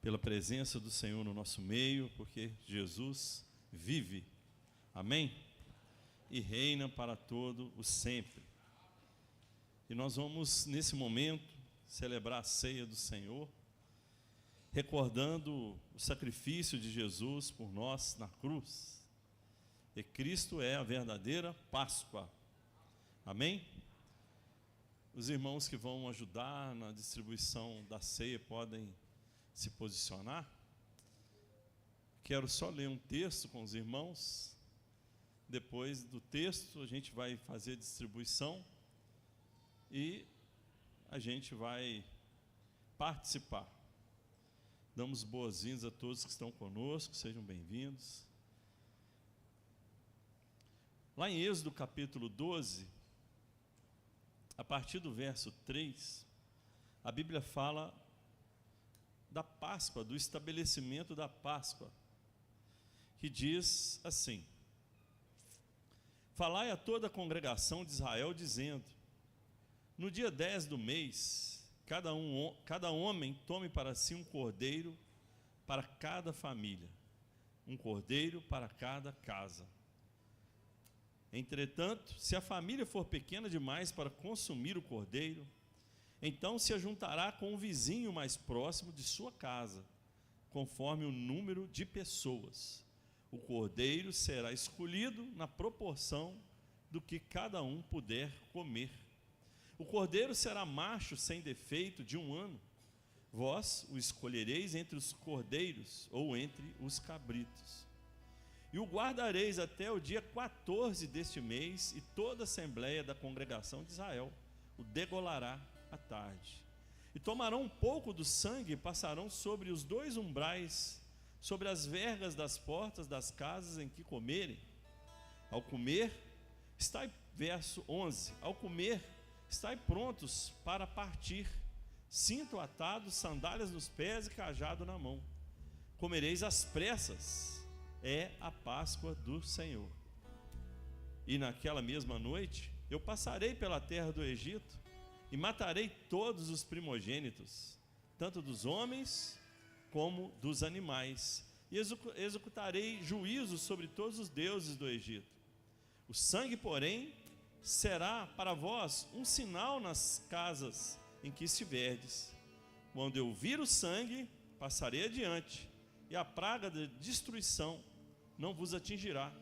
pela presença do Senhor no nosso meio, porque Jesus vive, amém? E reina para todo o sempre. E nós vamos, nesse momento, celebrar a ceia do Senhor, recordando o sacrifício de Jesus por nós na cruz. E Cristo é a verdadeira Páscoa, amém? Os irmãos que vão ajudar na distribuição da ceia podem se posicionar. Quero só ler um texto com os irmãos. Depois do texto a gente vai fazer a distribuição e a gente vai participar. Damos boas-vindas a todos que estão conosco, sejam bem-vindos. Lá em Êxodo capítulo 12, a partir do verso 3, a Bíblia fala da Páscoa, do estabelecimento da Páscoa, que diz assim: falai a toda a congregação de Israel, dizendo: no dia 10 do mês, cada homem tome para si um cordeiro para cada família, um cordeiro para cada casa. Entretanto, se a família for pequena demais para consumir o cordeiro, então se ajuntará com o vizinho mais próximo de sua casa, conforme o número de pessoas. O cordeiro será escolhido na proporção do que cada um puder comer. O cordeiro será macho sem defeito de 1 ano. Vós o escolhereis entre os cordeiros ou entre os cabritos. E o guardareis até o dia 14 deste mês, e toda a assembleia da congregação de Israel o degolará à tarde. E tomarão um pouco do sangue e passarão sobre os 2 umbrais, sobre as vergas das portas das casas em que comerem. Ao comer, verso 11, ao comer, estai prontos para partir, cinto atado, sandálias nos pés e cajado na mão. Comereis às pressas, é a Páscoa do Senhor. E naquela mesma noite, eu passarei pela terra do Egito, e matarei todos os primogênitos, tanto dos homens como dos animais, e executarei juízo sobre todos os deuses do Egito. O sangue, porém, será para vós um sinal nas casas em que estiverdes. Quando eu vir o sangue, passarei adiante, e a praga de destruição não vos atingirá,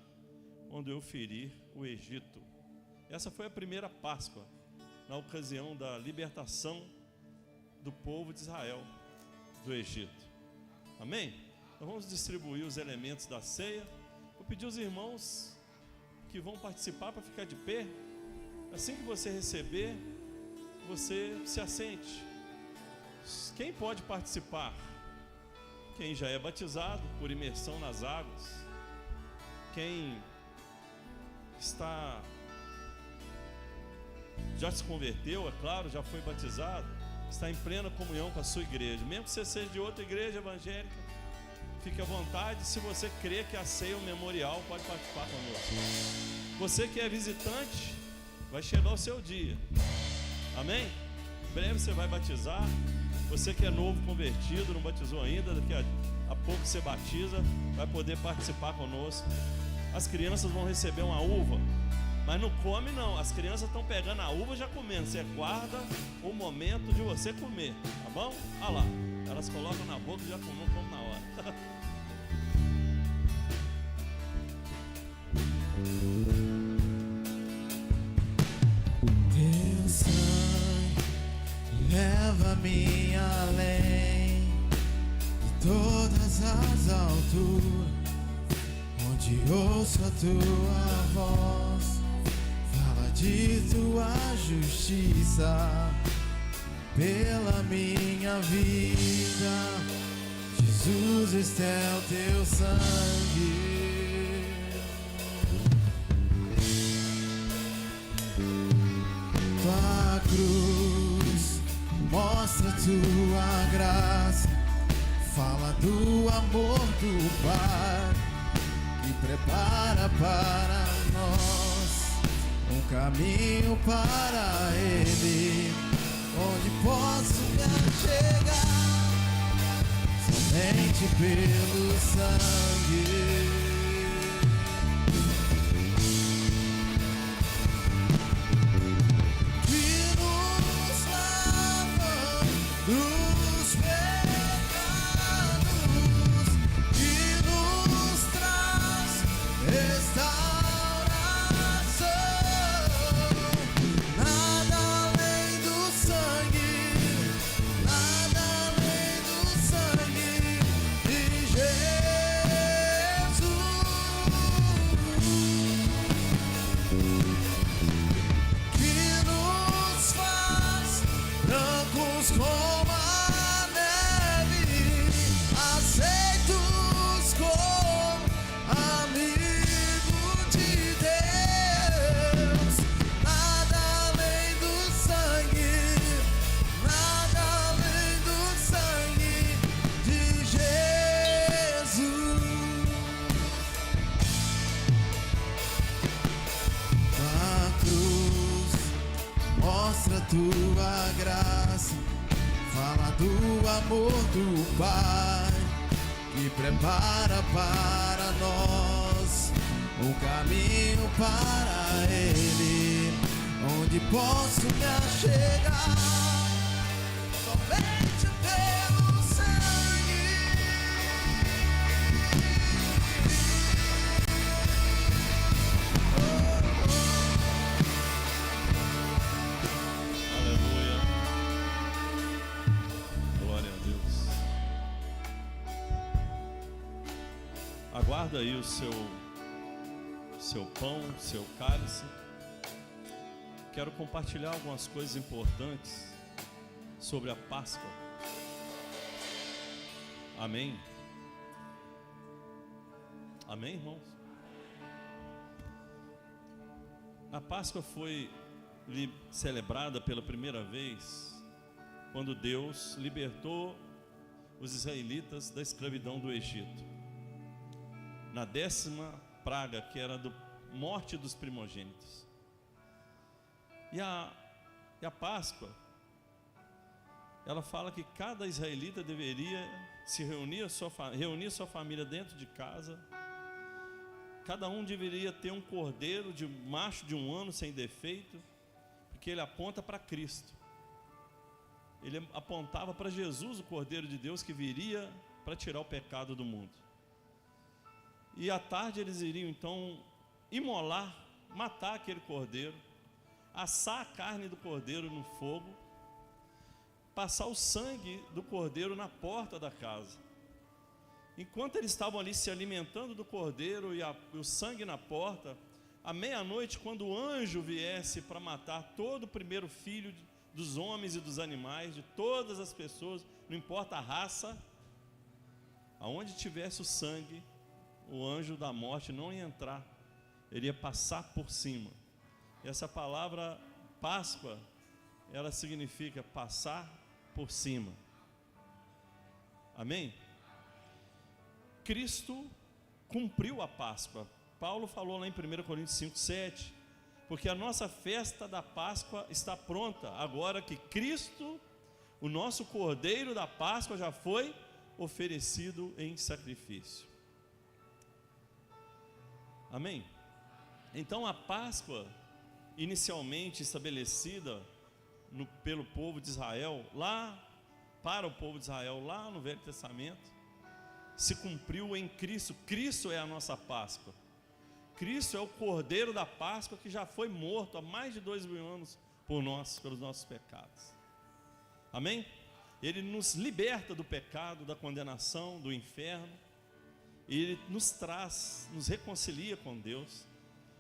quando eu ferir o Egito. Essa foi a primeira Páscoa, na ocasião da libertação do povo de Israel do Egito. Amém? Então vamos distribuir os elementos da ceia. Vou pedir aos irmãos que vão participar para ficar de pé. Assim que você receber, você se assente. Quem pode participar? Quem já é batizado por imersão nas águas, quem já se converteu, é claro, já foi batizado, está em plena comunhão com a sua igreja. Mesmo que você seja de outra igreja evangélica, fique à vontade. Se você crê que a ceia é um memorial, pode participar conosco. Você que é visitante, vai chegar o seu dia, amém? Em breve você vai batizar. Você que é novo convertido, não batizou ainda, daqui a pouco você batiza, vai poder participar conosco. As crianças vão receber uma uva, mas não come não, as crianças estão pegando a uva já comendo. Você guarda o momento de você comer, tá bom? Olha lá, elas colocam na boca e já comem na hora. Teu sangue leva-me além de todas as alturas, onde ouço a tua voz, fala de tua justiça pela minha vida. Jesus, este é o teu sangue. Tua cruz mostra tua graça, fala do amor do Pai, que prepara para nós um caminho para Ele, onde posso me achegar. São somente pelo sangue. Tua graça, fala do amor do Pai, que prepara para nós um caminho para Ele, onde posso me achegar somente pelo sangue. Aguarda aí o seu pão, o seu cálice. Quero compartilhar algumas coisas importantes sobre a Páscoa. Amém? Amém, irmãos? A Páscoa foi celebrada pela primeira vez quando Deus libertou os israelitas da escravidão do Egito, na 10ª praga, que era a morte dos primogênitos. E a Páscoa, ela fala que cada israelita deveria se reunir sua família dentro de casa. Cada um deveria ter um cordeiro de macho de 1 ano sem defeito, porque ele aponta para Cristo. Ele apontava para Jesus, o Cordeiro de Deus, que viria para tirar o pecado do mundo. E à tarde eles iriam então imolar, matar aquele cordeiro, assar a carne do cordeiro no fogo, passar o sangue do cordeiro na porta da casa. Enquanto eles estavam ali se alimentando do cordeiro e o sangue na porta, à meia-noite, quando o anjo viesse para matar todo o primeiro filho dos homens e dos animais, de todas as pessoas, não importa a raça, aonde tivesse o sangue, o anjo da morte não ia entrar, ele ia passar por cima. E essa palavra Páscoa, ela significa passar por cima. Amém? Cristo cumpriu a Páscoa. Paulo falou lá em 1 Coríntios 5:7, porque a nossa festa da Páscoa está pronta, agora que Cristo, o nosso Cordeiro da Páscoa, já foi oferecido em sacrifício. Amém? Então a Páscoa, inicialmente estabelecida pelo povo de Israel, para o povo de Israel, lá no Velho Testamento, se cumpriu em Cristo. Cristo é a nossa Páscoa. Cristo é o Cordeiro da Páscoa que já foi morto há mais de 2.000 anos por nós, pelos nossos pecados. Amém? Ele nos liberta do pecado, da condenação, do inferno. Ele nos traz, nos reconcilia com Deus.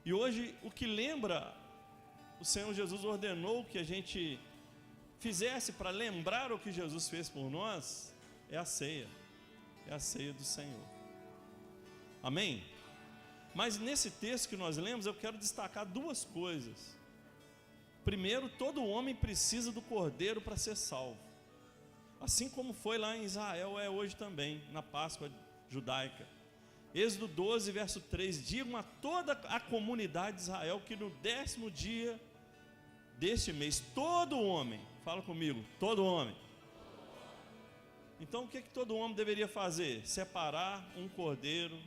E hoje, o que lembra, o Senhor Jesus ordenou que a gente fizesse para lembrar o que Jesus fez por nós, é a ceia. É a ceia do Senhor. Amém? Mas nesse texto que nós lemos, eu quero destacar duas coisas. Primeiro, todo homem precisa do Cordeiro para ser salvo. Assim como foi lá em Israel, é hoje também, na Páscoa judaica. Êxodo 12, verso 3, digam a toda a comunidade de Israel que no 10º dia deste mês, todo homem, fala comigo, todo homem. Então o que todo homem deveria fazer? Separar um cordeiro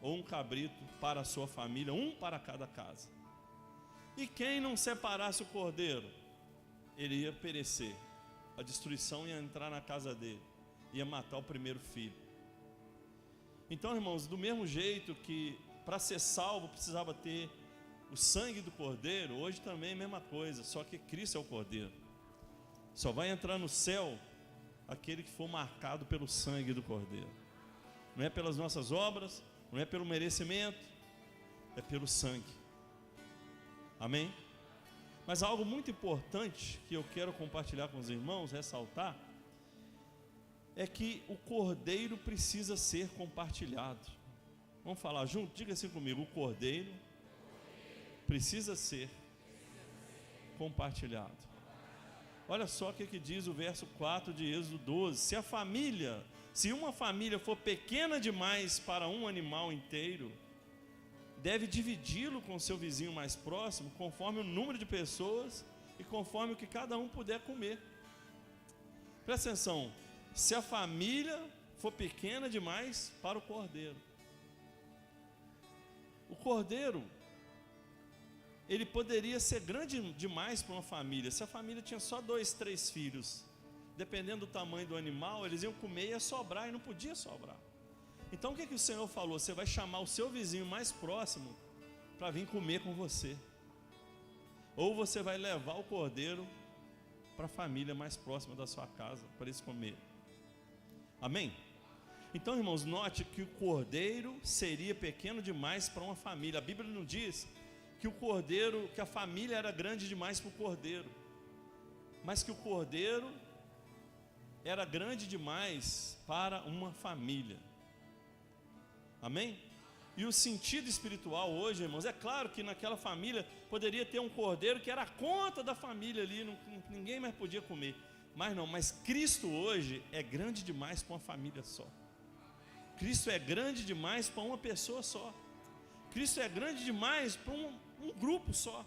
ou um cabrito para a sua família, um para cada casa. E quem não separasse o cordeiro, ele ia perecer. A destruição ia entrar na casa dele, ia matar o primeiro filho. Então, irmãos, do mesmo jeito que para ser salvo precisava ter o sangue do cordeiro, hoje também é a mesma coisa, só que Cristo é o cordeiro. Só vai entrar no céu aquele que for marcado pelo sangue do cordeiro. Não é pelas nossas obras, não é pelo merecimento, é pelo sangue. Amém? Mas algo muito importante que eu quero compartilhar com os irmãos, ressaltar, é que o cordeiro precisa ser compartilhado. Vamos falar junto? Diga assim comigo: o cordeiro precisa ser compartilhado. Olha só o que diz o verso 4 de Êxodo 12: se uma família for pequena demais para um animal inteiro, deve dividi-lo com seu vizinho mais próximo, conforme o número de pessoas e conforme o que cada um puder comer. Presta atenção, se a família for pequena demais para o cordeiro, ele poderia ser grande demais para uma família. Se a família tinha só 2, 3 filhos, dependendo do tamanho do animal, eles iam comer e ia sobrar, e não podia sobrar. Então o que o Senhor falou? Você vai chamar o seu vizinho mais próximo para vir comer com você, ou você vai levar o cordeiro para a família mais próxima da sua casa, para eles comerem. Amém? Então, irmãos, note que o cordeiro seria pequeno demais para uma família. A Bíblia não diz que a família era grande demais para o cordeiro, mas que o cordeiro era grande demais para uma família. Amém? E o sentido espiritual hoje, irmãos, é claro que naquela família poderia ter um cordeiro que era a conta da família ali, ninguém mais podia comer. Mas Cristo hoje é grande demais para uma família só. Cristo é grande demais para uma pessoa só. Cristo é grande demais para um grupo só.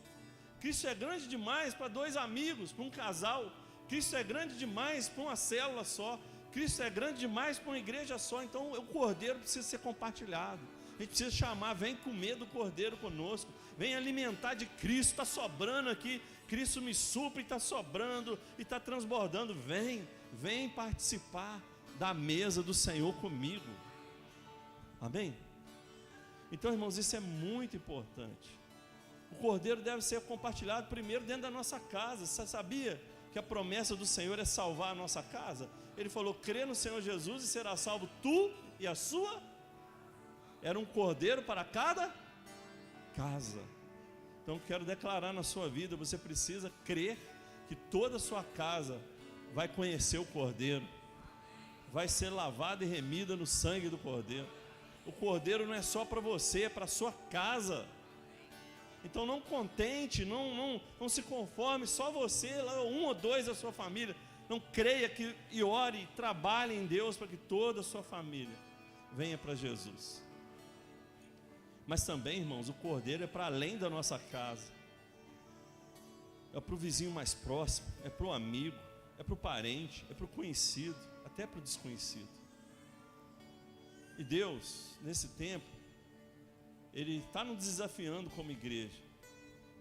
Cristo é grande demais para 2 amigos, para um casal. Cristo é grande demais para uma célula só. Cristo é grande demais para uma igreja só. Então o cordeiro precisa ser compartilhado. A gente precisa chamar: vem comer do cordeiro conosco, vem alimentar de Cristo. Está sobrando aqui, Cristo me supre, está sobrando e está transbordando. Vem participar da mesa do Senhor comigo. Amém? Então, irmãos, isso é muito importante. O cordeiro deve ser compartilhado primeiro dentro da nossa casa. Você sabia que a promessa do Senhor é salvar a nossa casa? Ele falou: crê no Senhor Jesus e será salvo tu e a sua. Era um cordeiro para cada casa. Então quero declarar na sua vida: você precisa crer que toda a sua casa vai conhecer o cordeiro, vai ser lavada e remida no sangue do cordeiro. O cordeiro não é só para você, é para a sua casa. Então não contente, não se conforme só você, um ou 2 da sua família. Não creia e ore e trabalhe em Deus para que toda a sua família venha para Jesus. Mas também, irmãos, o cordeiro é para além da nossa casa. É para o vizinho mais próximo, é para o amigo, é para o parente, é para o conhecido, até para o desconhecido. E Deus, nesse tempo, Ele está nos desafiando como igreja,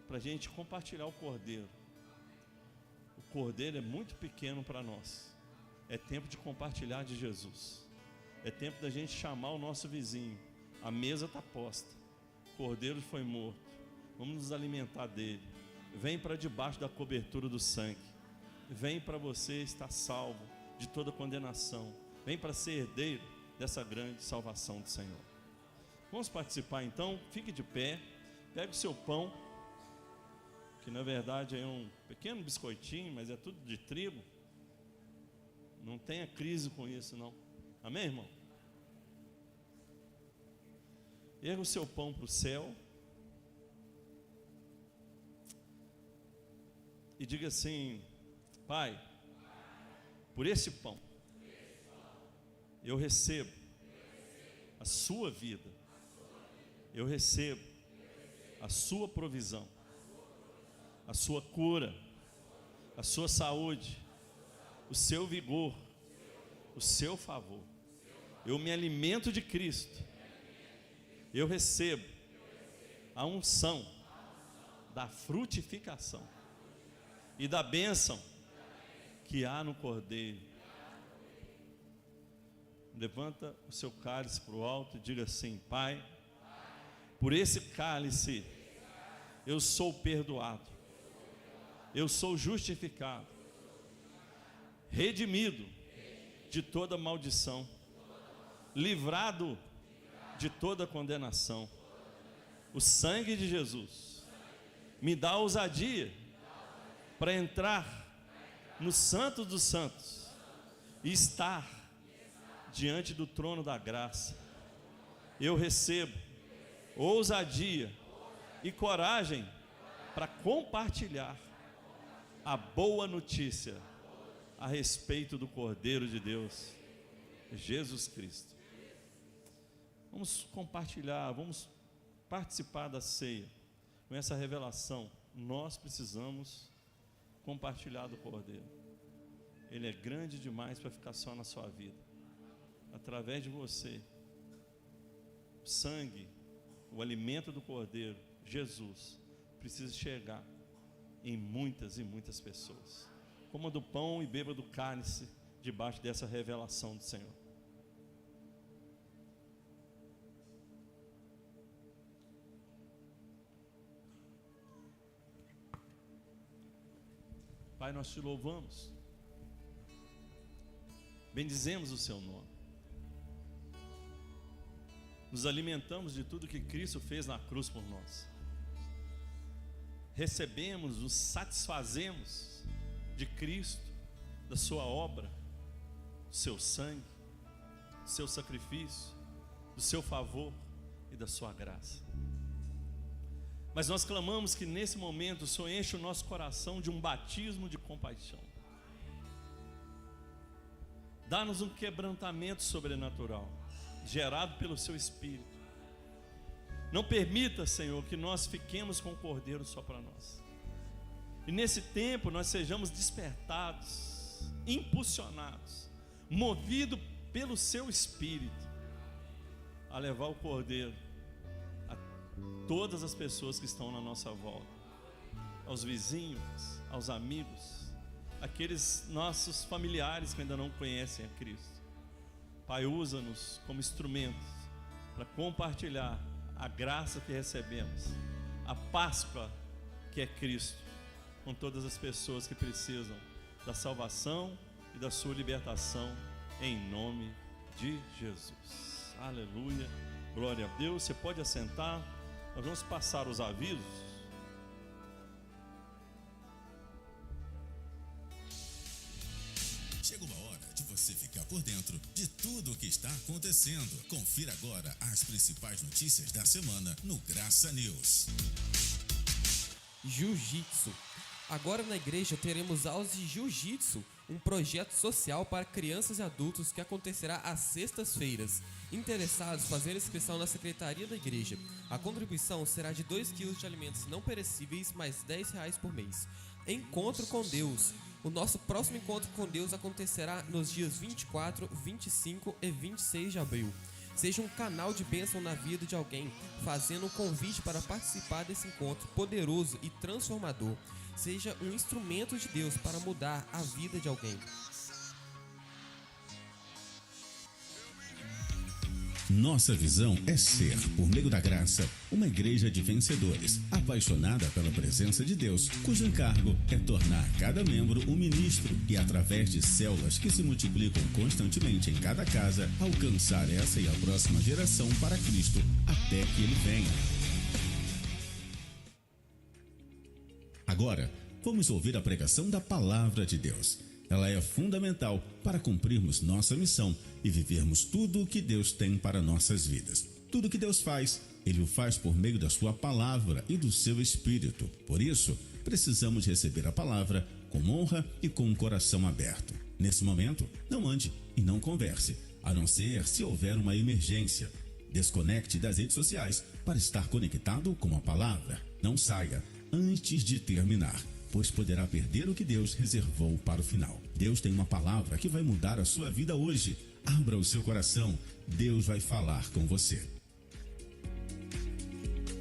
para a gente compartilhar o cordeiro. O cordeiro é muito pequeno para nós. É tempo de compartilhar de Jesus. É tempo da gente chamar o nosso vizinho. A mesa está posta, o cordeiro foi morto, vamos nos alimentar dele. Vem para debaixo da cobertura do sangue. Vem para você estar salvo de toda condenação. Vem para ser herdeiro dessa grande salvação do Senhor. Vamos participar então. Fique de pé, pegue o seu pão, que na verdade é um pequeno biscoitinho, mas é tudo de trigo. Não tenha crise com isso não. Amém, irmão? Erga o seu pão para o céu e diga assim: Pai, por esse pão eu recebo a sua vida, eu recebo a sua provisão, a sua cura, a sua saúde, o seu vigor, o seu favor. Eu me alimento de Cristo. Eu recebo a unção da frutificação e da bênção que há no Cordeiro. Levanta o seu cálice para o alto e diga assim: Pai, por esse cálice eu sou perdoado, eu sou justificado, redimido de toda maldição, livrado de toda condenação. O sangue de Jesus me dá ousadia para entrar no Santo dos Santos e estar diante do trono da graça. Eu recebo ousadia e coragem para compartilhar a boa notícia a respeito do Cordeiro de Deus, Jesus Cristo. Vamos compartilhar, vamos participar da ceia com essa revelação. Nós precisamos compartilhar do Cordeiro. Ele é grande demais para ficar só na sua vida. Através de você, o sangue, o alimento do Cordeiro, Jesus, precisa chegar em muitas e muitas pessoas. Coma do pão e beba do cálice debaixo dessa revelação do Senhor. Pai, nós te louvamos, bendizemos o seu nome, nos alimentamos de tudo que Cristo fez na cruz por nós, recebemos, nos satisfazemos de Cristo, da sua obra, do seu sangue, do seu sacrifício, do seu favor e da sua graça. Mas nós clamamos que nesse momento o Senhor enche o nosso coração de um batismo de compaixão. Dá-nos um quebrantamento sobrenatural, gerado pelo seu Espírito. Não permita, Senhor, que nós fiquemos com o Cordeiro só para nós. E nesse tempo nós sejamos despertados, impulsionados, movidos pelo seu Espírito, a levar o Cordeiro todas as pessoas que estão na nossa volta, aos vizinhos, aos amigos, aqueles nossos familiares que ainda não conhecem a Cristo. Pai, usa-nos como instrumentos para compartilhar a graça que recebemos, a Páscoa que é Cristo, com todas as pessoas que precisam da salvação e da sua libertação, em nome de Jesus. Aleluia, glória a Deus. Você pode assentar. Nós vamos passar os avisos. Chegou a hora de você ficar por dentro de tudo o que está acontecendo. Confira agora as principais notícias da semana no Graça News. Jiu-Jitsu. Agora na igreja teremos aulas de Jiu-Jitsu, um projeto social para crianças e adultos que acontecerá às sextas-feiras. Interessados, fazer inscrição na secretaria da igreja. A contribuição será de 2 kg de alimentos não perecíveis mais R$10 por mês. Encontro com Deus. O nosso próximo encontro com Deus acontecerá nos dias 24, 25 e 26 de abril. Seja um canal de bênção na vida de alguém, fazendo um convite para participar desse encontro poderoso e transformador. Seja um instrumento de Deus para mudar a vida de alguém. Nossa visão é ser, por meio da graça, uma igreja de vencedores, apaixonada pela presença de Deus, cujo encargo é tornar cada membro um ministro e, através de células que se multiplicam constantemente em cada casa, alcançar essa e a próxima geração para Cristo, até que Ele venha. Agora, vamos ouvir a pregação da Palavra de Deus. Ela é fundamental para cumprirmos nossa missão e vivermos tudo o que Deus tem para nossas vidas. Tudo o que Deus faz, Ele o faz por meio da sua palavra e do seu Espírito. Por isso, precisamos receber a palavra com honra e com um coração aberto. Nesse momento, não ande e não converse, a não ser se houver uma emergência. Desconecte das redes sociais para estar conectado com a palavra. Não saia antes de terminar. pois poderá perder o que Deus reservou para o final. Deus tem uma palavra que vai mudar a sua vida hoje. Abra o seu coração, Deus vai falar com você.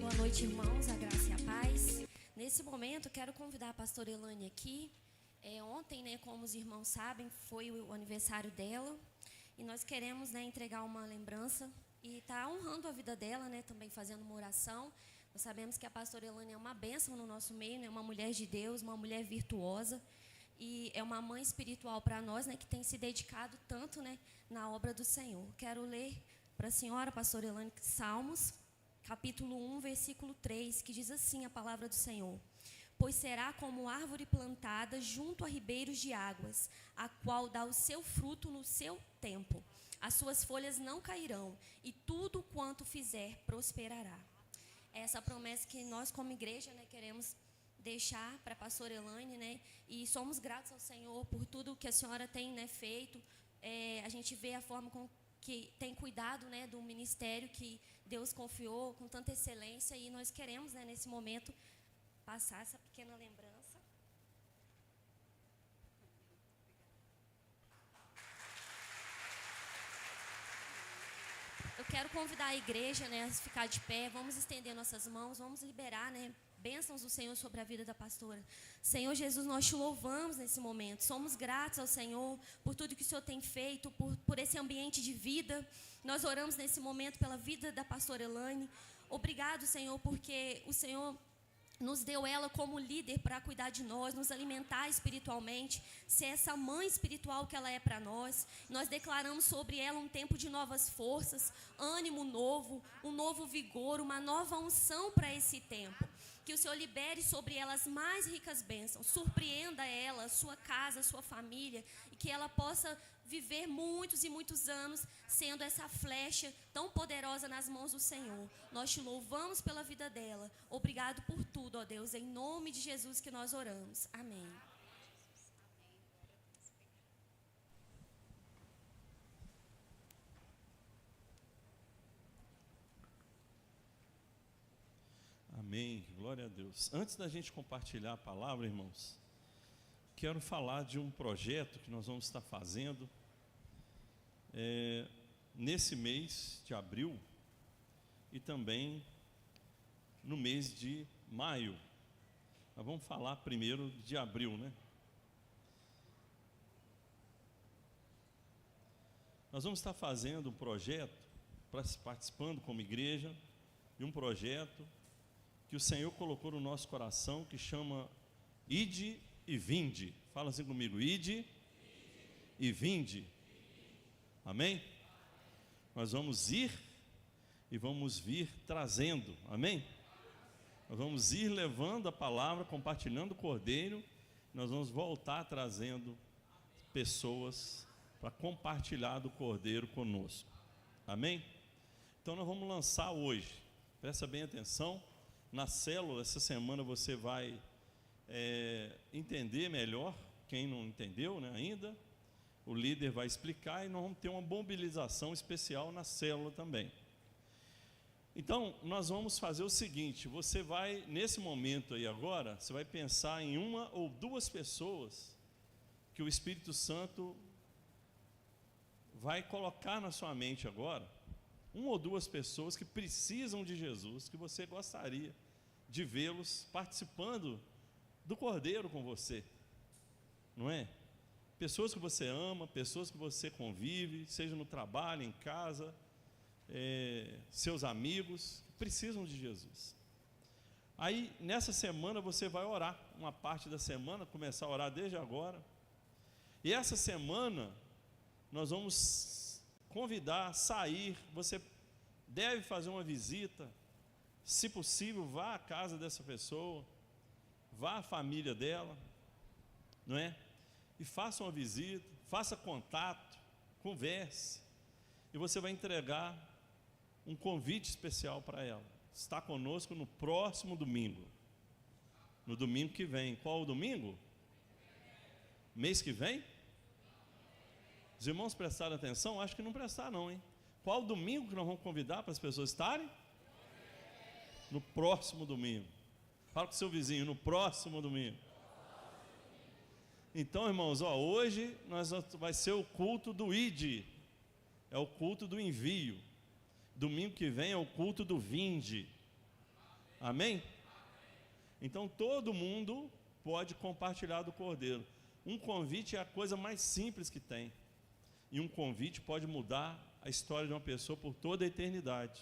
Boa noite, irmãos, a graça e a paz. Nesse momento, quero convidar a pastora Elane aqui. Ontem, como os irmãos sabem, foi o aniversário dela. E nós queremos, entregar uma lembrança e estar honrando a vida dela, também fazendo uma oração. Nós sabemos que a pastora Elane é uma bênção no nosso meio, uma mulher de Deus, uma mulher virtuosa. E é uma mãe espiritual para nós, que tem se dedicado tanto, na obra do Senhor. Quero ler para a senhora, pastora Elane, Salmos, capítulo 1, versículo 3, que diz assim a palavra do Senhor. Pois será como árvore plantada junto a ribeiros de águas, a qual dá o seu fruto no seu tempo. As suas folhas não cairão, e tudo quanto fizer prosperará. É essa promessa que nós, como igreja, queremos deixar para a pastora Elane, e somos gratos ao Senhor por tudo que a senhora tem, feito. A gente vê a forma com que tem cuidado, do ministério que Deus confiou com tanta excelência, e nós queremos, nesse momento, passar essa pequena lembrança. Eu quero convidar a igreja, a ficar de pé. Vamos estender nossas mãos, vamos liberar, bênçãos do Senhor sobre a vida da pastora. Senhor Jesus, nós te louvamos nesse momento. Somos gratos ao Senhor por tudo que o Senhor tem feito, por esse ambiente de vida. Nós oramos nesse momento pela vida da pastora Elane. Obrigado, Senhor, porque o Senhor nos deu ela como líder para cuidar de nós, nos alimentar espiritualmente, ser essa mãe espiritual que ela é para nós. Nós declaramos sobre ela um tempo de novas forças, ânimo novo, um novo vigor, uma nova unção para esse tempo. Que o Senhor libere sobre ela as mais ricas bênçãos, surpreenda ela, sua casa, sua família, e que ela possa viver muitos e muitos anos sendo essa flecha tão poderosa nas mãos do Senhor. Nós te louvamos pela vida dela. Obrigado por tudo, ó Deus, em nome de Jesus que nós oramos. Amém. Amém, glória a Deus. Antes da gente compartilhar a palavra, irmãos, quero falar de um projeto que nós vamos estar fazendo nesse mês de abril e também no mês de maio. Nós vamos falar primeiro de abril, Nós vamos estar fazendo um projeto, participando como igreja, de um projeto que o Senhor colocou no nosso coração, que chama Ide e Vinde. Fala assim comigo, Ide e Vinde. Amém? Nós vamos ir e vamos vir trazendo, amém? Nós vamos ir levando a palavra, compartilhando o Cordeiro. Nós vamos voltar trazendo pessoas para compartilhar do Cordeiro conosco, amém? Então nós vamos lançar hoje, presta bem atenção. Na célula, essa semana você vai entender melhor, quem não entendeu ainda, o líder vai explicar e nós vamos ter uma mobilização especial na célula também. Então, nós vamos fazer o seguinte, você vai, nesse momento aí agora, você vai pensar em uma ou duas pessoas que o Espírito Santo vai colocar na sua mente agora, uma ou duas pessoas que precisam de Jesus, que você gostaria de vê-los participando do Cordeiro com você, não é? Pessoas que você ama, pessoas que você convive, seja no trabalho, em casa, seus amigos, que precisam de Jesus. Aí, nessa semana, você vai orar, uma parte da semana, começar a orar desde agora, e essa semana, nós vamos convidar a sair, você deve fazer uma visita, se possível, vá à casa dessa pessoa, vá à família dela, não é? E faça uma visita, faça contato, converse, e você vai entregar um convite especial para ela. Está conosco no próximo domingo, no domingo que vem. Qual o domingo? Mês que vem? Os irmãos prestaram atenção? Acho que não prestaram não, hein? Qual domingo que nós vamos convidar para as pessoas estarem? No próximo domingo. Fala com o seu vizinho, no próximo domingo. Então, irmãos, hoje vai ser o culto do ID, é o culto do envio. Domingo que vem é o culto do vinde. Amém? Então todo mundo pode compartilhar do Cordeiro. Um convite é a coisa mais simples que tem. E um convite pode mudar a história de uma pessoa por toda a eternidade.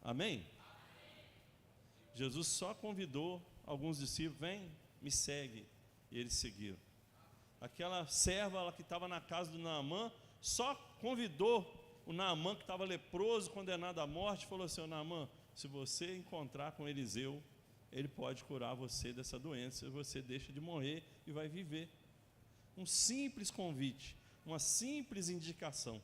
Amém? Jesus só convidou alguns discípulos, vem, me segue. E eles seguiram. Aquela serva que estava na casa do Naamã, só convidou o Naamã, que estava leproso, condenado à morte, falou assim: Naamã, se você encontrar com Eliseu, ele pode curar você dessa doença, você deixa de morrer e vai viver. Um simples convite, uma simples indicação.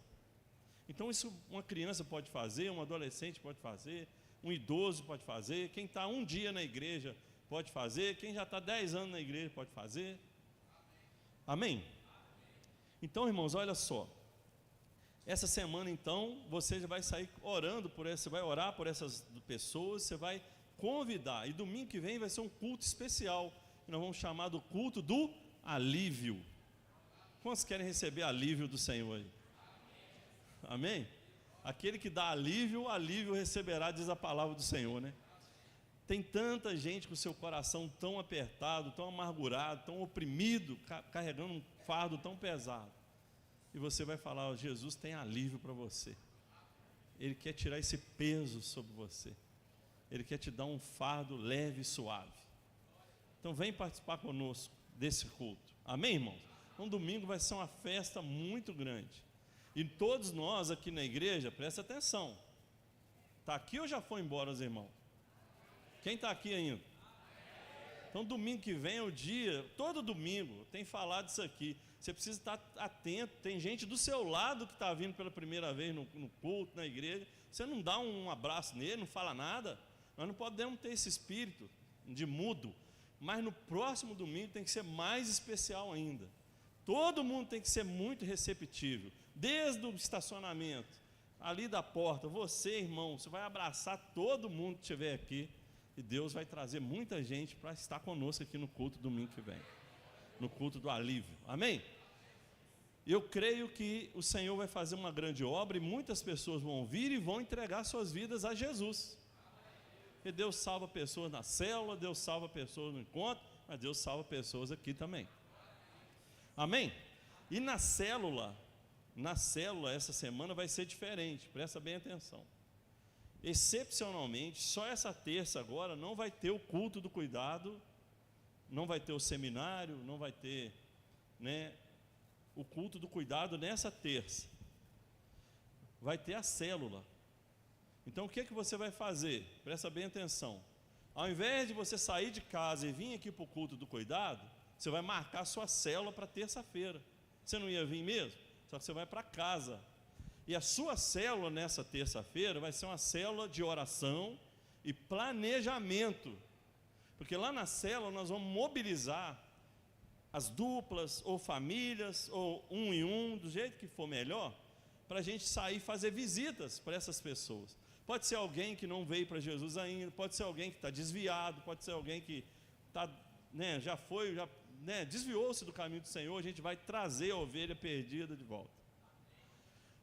Então isso uma criança pode fazer, um adolescente pode fazer, um idoso pode fazer, quem está um dia na igreja pode fazer, quem já está 10 anos na igreja pode fazer. Amém? Então, irmãos, olha só. Essa semana, então, você já vai sair orando por essa, você vai orar por essas pessoas, você vai convidar. E domingo que vem vai ser um culto especial, que nós vamos chamar do culto do alívio. Quantos querem receber alívio do Senhor aí? Amém? Aquele que dá alívio, alívio receberá, diz a palavra do Senhor, né? Tem tanta gente com o seu coração tão apertado, tão amargurado, tão oprimido, carregando um fardo tão pesado. E você vai falar: Jesus tem alívio para você. Ele quer tirar esse peso sobre você. Ele quer te dar um fardo leve e suave. Então vem participar conosco desse culto. Amém, irmãos? Um domingo vai ser uma festa muito grande. E todos nós aqui na igreja, presta atenção. Está aqui ou já foi embora os irmãos? Quem está aqui ainda? Então domingo que vem é o dia, todo domingo tem falado isso aqui. Você precisa estar atento. Tem gente do seu lado que está vindo pela primeira vez no culto, na igreja. Você não dá um abraço nele, não fala nada. Nós não podemos ter esse espírito de mudo. Mas no próximo domingo tem que ser mais especial ainda. Todo mundo tem que ser muito receptível. Desde o estacionamento, ali da porta, você, irmão, você vai abraçar todo mundo que estiver aqui. E Deus vai trazer muita gente para estar conosco aqui no culto domingo que vem. No culto do alívio. Amém? Eu creio que o Senhor vai fazer uma grande obra e muitas pessoas vão vir e vão entregar suas vidas a Jesus. Porque Deus salva pessoas na célula, Deus salva pessoas no encontro, mas Deus salva pessoas aqui também. Amém? E na célula essa semana vai ser diferente, presta bem atenção. Excepcionalmente, só essa terça agora não vai ter o culto do cuidado, não vai ter o seminário, não vai ter, o culto do cuidado nessa terça. Vai ter a célula. Então o que é que você vai fazer? Presta bem atenção. Ao invés de você sair de casa e vir aqui para o culto do cuidado, você vai marcar a sua célula para terça-feira. Você não ia vir mesmo? Só que você vai para casa. E a sua célula nessa terça-feira vai ser uma célula de oração e planejamento. Porque lá na célula nós vamos mobilizar as duplas, ou famílias, ou um em um, do jeito que for melhor, para a gente sair e fazer visitas para essas pessoas. Pode ser alguém que não veio para Jesus ainda, pode ser alguém que está desviado, pode ser alguém que está, desviou-se do caminho do Senhor. A gente vai trazer a ovelha perdida de volta.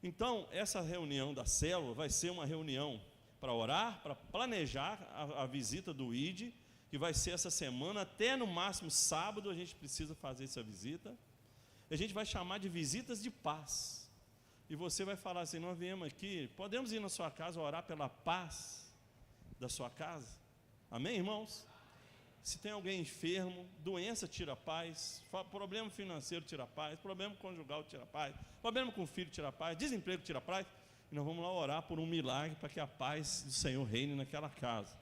Então, essa reunião da célula vai ser uma reunião para orar, para planejar a visita do ID, que vai ser essa semana, até no máximo sábado a gente precisa fazer essa visita. A gente vai chamar de visitas de paz. E você vai falar assim: nós viemos aqui, podemos ir na sua casa orar pela paz da sua casa? Amém, irmãos? Se tem alguém enfermo, doença tira a paz, problema financeiro tira a paz, problema conjugal tira a paz, problema com o filho tira a paz, desemprego tira a paz. E nós vamos lá orar por um milagre para que a paz do Senhor reine naquela casa.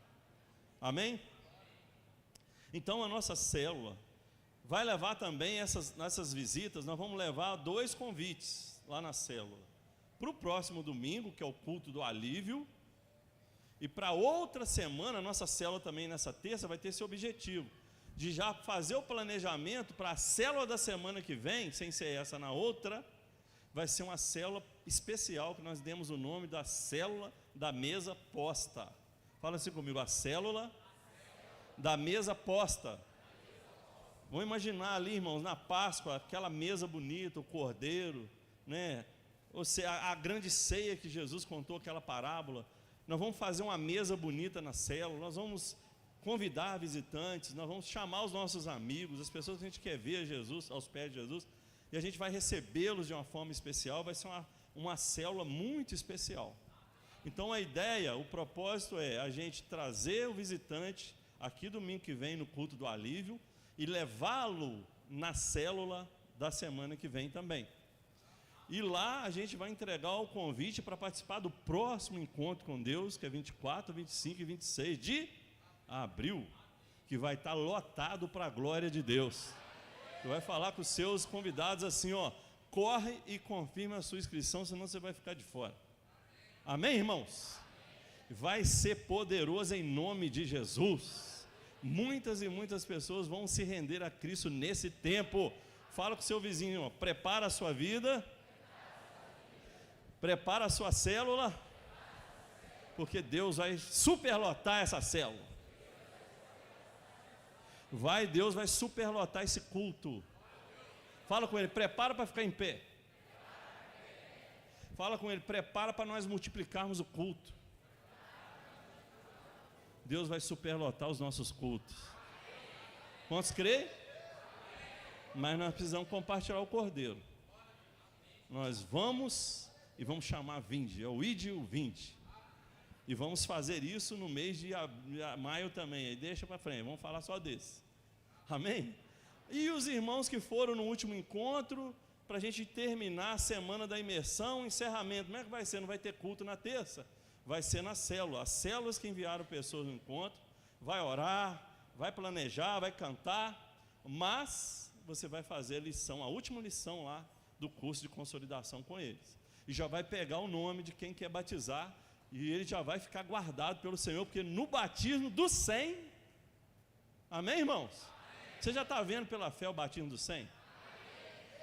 Amém? Então a nossa célula vai levar também nessas visitas, nós vamos levar 2 convites lá na célula. Para o próximo domingo, que é o culto do alívio, e para outra semana, a nossa célula também nessa terça vai ter esse objetivo, de já fazer o planejamento para a célula da semana que vem, sem ser essa na outra, vai ser uma célula especial, que nós demos o nome da célula da mesa posta. Fala assim comigo: a célula da mesa posta. Vamos imaginar ali, irmãos, na Páscoa, aquela mesa bonita, o cordeiro, né? Ou seja, a grande ceia que Jesus contou, aquela parábola. Nós vamos fazer uma mesa bonita na célula, nós vamos convidar visitantes, nós vamos chamar os nossos amigos, as pessoas que a gente quer ver Jesus, aos pés de Jesus, e a gente vai recebê-los de uma forma especial, vai ser uma célula muito especial. Então a ideia, o propósito é a gente trazer o visitante aqui domingo que vem no culto do alívio e levá-lo na célula da semana que vem também. E lá a gente vai entregar o convite para participar do próximo encontro com Deus, que é 24, 25 e 26 de abril, que vai estar lotado para a glória de Deus. Você vai falar com os seus convidados assim, ó, corre e confirma a sua inscrição, senão você vai ficar de fora. Amém, irmãos? Vai ser poderoso em nome de Jesus. Muitas e muitas pessoas vão se render a Cristo nesse tempo. Fala com o seu vizinho, ó, prepara a sua vida, prepara a sua célula, porque Deus vai superlotar essa célula. Deus vai superlotar esse culto. Fala com ele, prepara para ficar em pé. Fala com ele, prepara para nós multiplicarmos o culto. Deus vai superlotar os nossos cultos. Quantos creem? Mas nós precisamos compartilhar o cordeiro. Nós vamos e vamos chamar vinde, é o ide e o vinde. E vamos fazer isso no mês de maio também. Aí deixa para frente, vamos falar só desse. Amém? E os irmãos que foram no último encontro, para a gente terminar a semana da imersão, encerramento. Como é que vai ser? Não vai ter culto na terça? Vai ser na célula. As células que enviaram pessoas no encontro, vai orar, vai planejar, vai cantar, mas você vai fazer a lição, a última lição lá do curso de consolidação com eles. E já vai pegar o nome de quem quer batizar, e ele já vai ficar guardado pelo Senhor, porque no batismo do 100, amém, irmãos? Você já está vendo pela fé o batismo do 100?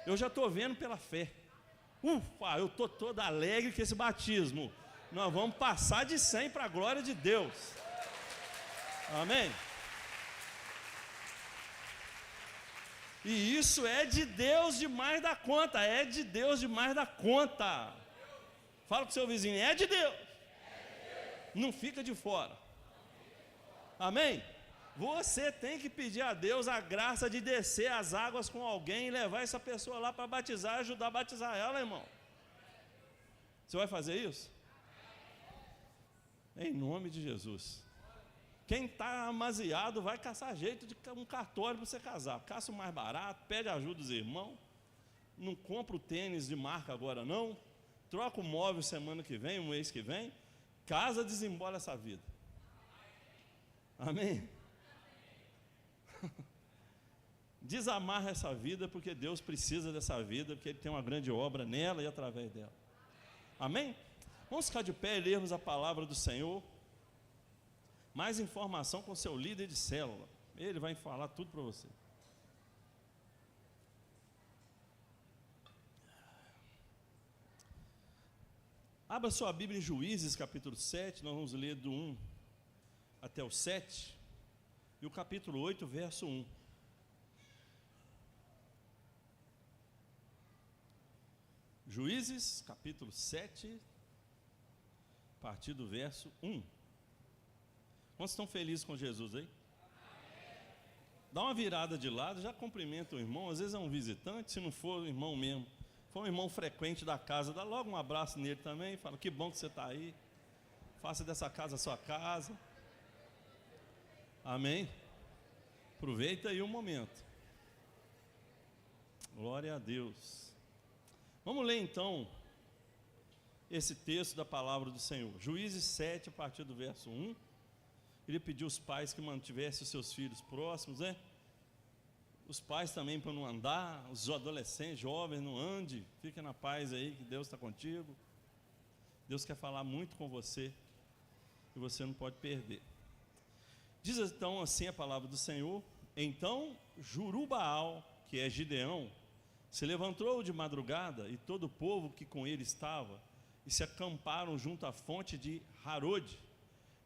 Eu já estou vendo pela fé. Ufa, eu estou todo alegre com esse batismo. Nós vamos passar de 100 para a glória de Deus. Amém? E isso é de Deus demais da conta. É de Deus demais da conta. Fala com o seu vizinho, é de Deus. Não fica de fora. Amém? Você tem que pedir a Deus a graça de descer as águas com alguém e levar essa pessoa lá para batizar, ajudar a batizar ela, irmão. Você vai fazer isso? Em nome de Jesus. Quem está amaziado vai caçar jeito de um cartório para você casar. Caça o mais barato, pede ajuda dos irmãos. Não compra o tênis de marca agora não. Troca o móvel semana que vem, um mês que vem. Casa, desembola essa vida. Amém? Desamarra essa vida, porque Deus precisa dessa vida, porque Ele tem uma grande obra nela e através dela. Amém? Vamos ficar de pé e lermos a palavra do Senhor. Mais informação com seu líder de célula. Ele vai falar tudo para você. Abra sua Bíblia em Juízes, capítulo 7. Nós vamos ler do 1 até o 7. E o capítulo 8, verso 1. Juízes, capítulo 7, a partir do verso 1. Quantos estão felizes com Jesus aí? Dá uma virada de lado, já cumprimenta o irmão. Às vezes é um visitante, se não for o irmão mesmo, for um irmão frequente da casa, dá logo um abraço nele também. Fala, que bom que você está aí. Faça dessa casa a sua casa. Amém? Aproveita aí o momento. Glória a Deus. Vamos ler então esse texto da palavra do Senhor. Juízes 7, a partir do verso 1. Ele pediu aos pais que mantivessem os seus filhos próximos, né? Os pais também para não andar, os adolescentes, jovens, não ande, fica na paz aí, que Deus está contigo. Deus quer falar muito com você e você não pode perder. Diz então assim a palavra do Senhor. Então Jurubaal, que é Gideão, se levantou de madrugada, e todo o povo que com ele estava, e se acamparam junto à fonte de Harod,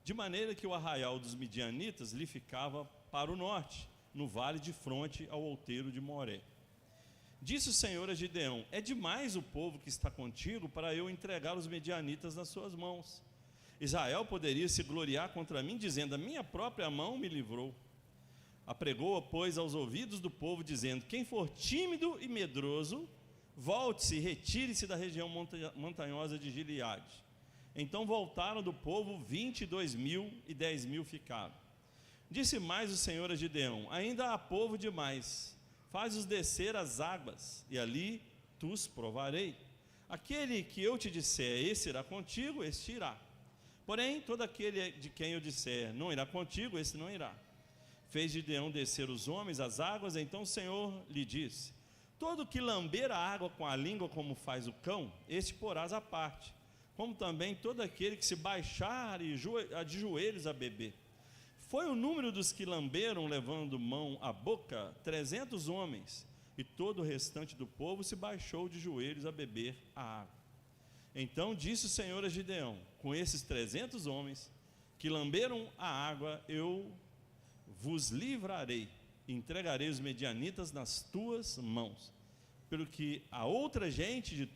de maneira que o arraial dos midianitas lhe ficava para o norte, no vale de fronte ao outeiro de Moré. Disse o Senhor a Gideão: é demais o povo que está contigo para eu entregar os medianitas nas suas mãos. Israel poderia se gloriar contra mim, dizendo: a minha própria mão me livrou. Apregou-a, pois, aos ouvidos do povo, dizendo: quem for tímido e medroso, volte-se e retire-se da região montanhosa de Gileade. Então voltaram do povo 22.000 e 10.000 ficaram. Disse mais o Senhor a Gideão: ainda há povo demais, faz-os descer às águas, e ali tu os provarei. Aquele que eu te disser, esse irá contigo, este irá. Porém, todo aquele de quem eu disser, não irá contigo, esse não irá. Fez Gideão descer os homens às águas, então o Senhor lhe disse: todo que lamber a água com a língua como faz o cão, este porás à parte, como também todo aquele que se baixar de joelhos a beber. Foi o número dos que lamberam, levando mão à boca, 300 homens, e todo o restante do povo se baixou de joelhos a beber a água. Então disse o Senhor a Gideão: com esses 300 homens que lamberam a água, eu vos livrarei, e entregarei os medianitas nas tuas mãos, pelo que a outra gente de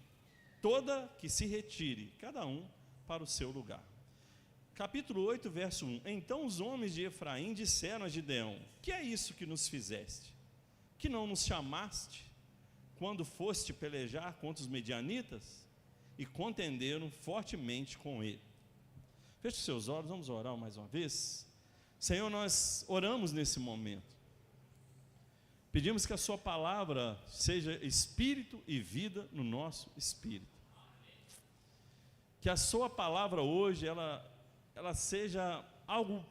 toda que se retire, cada um para o seu lugar. Capítulo 8, verso 1. Então os homens de Efraim disseram a Gideão: que é isso que nos fizeste? Que não nos chamaste quando foste pelejar contra os medianitas? E contenderam fortemente com ele. Feche os seus olhos, vamos orar mais uma vez. Senhor, nós oramos nesse momento. Pedimos que a sua palavra seja espírito e vida no nosso espírito. Que a sua palavra hoje, ela seja algo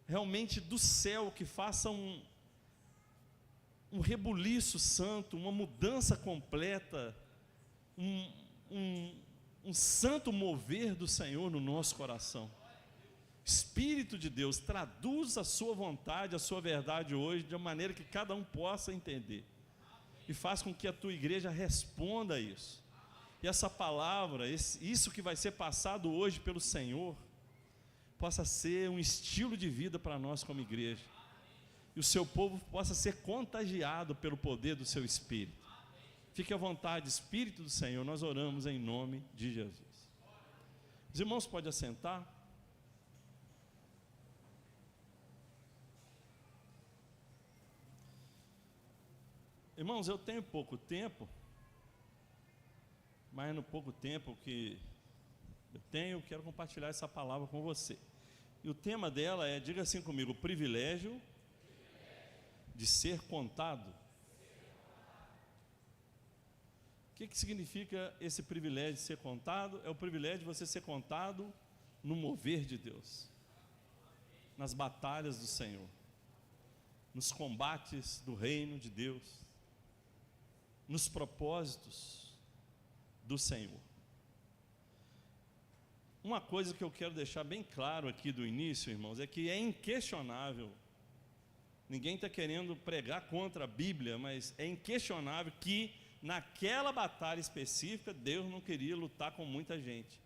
realmente do céu, que faça um rebuliço santo, uma mudança completa, um santo mover do Senhor no nosso coração. Espírito de Deus, traduz a sua vontade, a sua verdade hoje, de uma maneira que cada um possa entender, e faz com que a tua igreja responda a isso, e essa palavra, isso que vai ser passado hoje pelo Senhor, possa ser um estilo de vida para nós como igreja, e o seu povo possa ser contagiado pelo poder do seu Espírito. Fique à vontade, Espírito do Senhor, nós oramos em nome de Jesus. Os irmãos podem assentar. Irmãos, eu tenho pouco tempo, mas no pouco tempo que eu tenho, eu quero compartilhar essa palavra com você. E o tema dela é, diga assim comigo: o privilégio de ser contado. O que significa esse privilégio de ser contado? É o privilégio de você ser contado no mover de Deus, nas batalhas do Senhor, nos combates do reino de Deus, nos propósitos do Senhor. Uma coisa que eu quero deixar bem claro aqui do início, irmãos, é que é inquestionável, ninguém está querendo pregar contra a Bíblia, mas é inquestionável que naquela batalha específica, Deus não queria lutar com muita gente,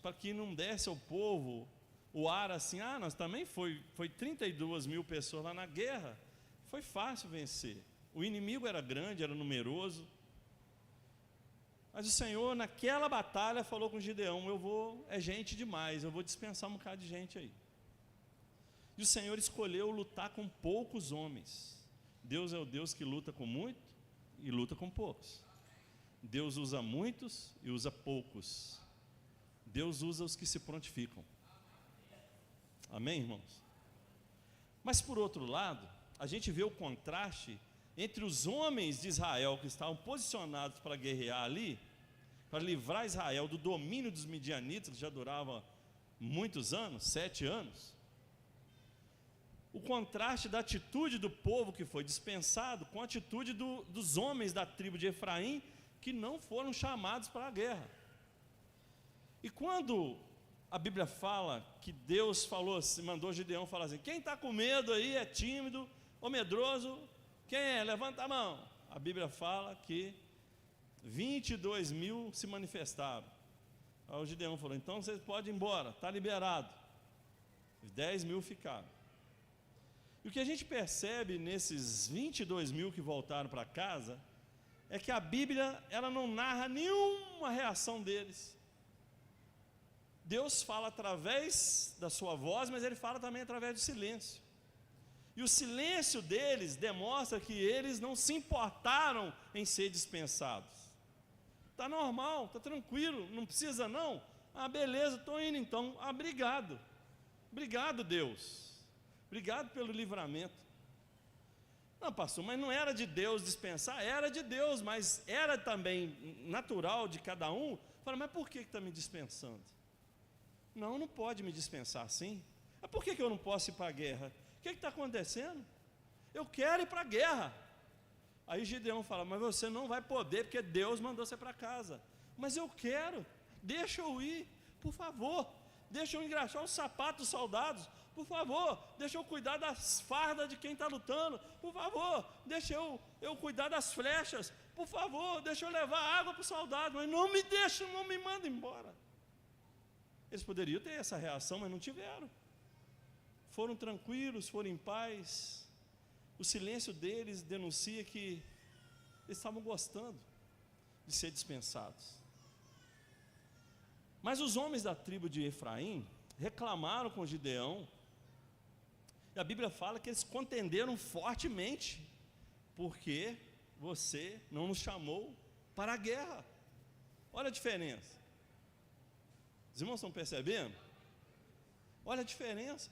para que não desse ao povo o ar assim: nós também foi 32.000 pessoas lá na guerra, foi fácil vencer, o inimigo era grande, era numeroso, mas o Senhor naquela batalha falou com Gideão: é gente demais, eu vou dispensar um bocado de gente aí, e o Senhor escolheu lutar com poucos homens. Deus é o Deus que luta com muito e luta com poucos. Deus usa muitos e usa poucos. Deus usa os que se prontificam. Amém, irmãos? Mas por outro lado, a gente vê o contraste entre os homens de Israel que estavam posicionados para guerrear ali, para livrar Israel do domínio dos midianitas, que já durava muitos anos, 7 anos. O contraste da atitude do povo que foi dispensado com a atitude dos homens da tribo de Efraim, que não foram chamados para a guerra. E quando a Bíblia fala que Deus falou, mandou Gideão falar assim: quem está com medo aí, é tímido ou medroso, quem é? Levanta a mão. A Bíblia fala que 22.000 se manifestaram. Aí o Gideão falou: então vocês podem ir embora, está liberado. 10.000 ficaram. E o que a gente percebe nesses 22 mil que voltaram para casa é que a Bíblia, ela não narra nenhuma reação deles. Deus fala através da sua voz, mas Ele fala também através do silêncio. E o silêncio deles demonstra que eles não se importaram em ser dispensados. Está normal, está tranquilo, não precisa não? Ah, beleza, estou indo então. Ah, obrigado. Obrigado, Deus. Obrigado pelo livramento. Não, pastor, mas não era de Deus dispensar? Era de Deus, mas era também natural de cada um. Fala, mas por que está me dispensando? Não pode me dispensar assim. Mas por que eu não posso ir para a guerra? O que está acontecendo? Eu quero ir para a guerra. Aí Gideão fala, mas você não vai poder, porque Deus mandou você para casa. Mas eu quero, deixa eu ir, por favor. Deixa eu engraxar os sapatos dos soldados, por favor. Deixa eu cuidar das fardas de quem está lutando, por favor. Deixa eu cuidar das flechas, por favor. Deixa eu levar água para os soldados, mas não me deixa, não me manda embora. Eles poderiam ter essa reação, mas não tiveram. Foram tranquilos, foram em paz. O silêncio deles denuncia que eles estavam gostando de ser dispensados. Mas os homens da tribo de Efraim reclamaram com Gideão, e a Bíblia fala que eles contenderam fortemente, porque você não nos chamou para a guerra. Olha a diferença. Os irmãos estão percebendo? Olha a diferença.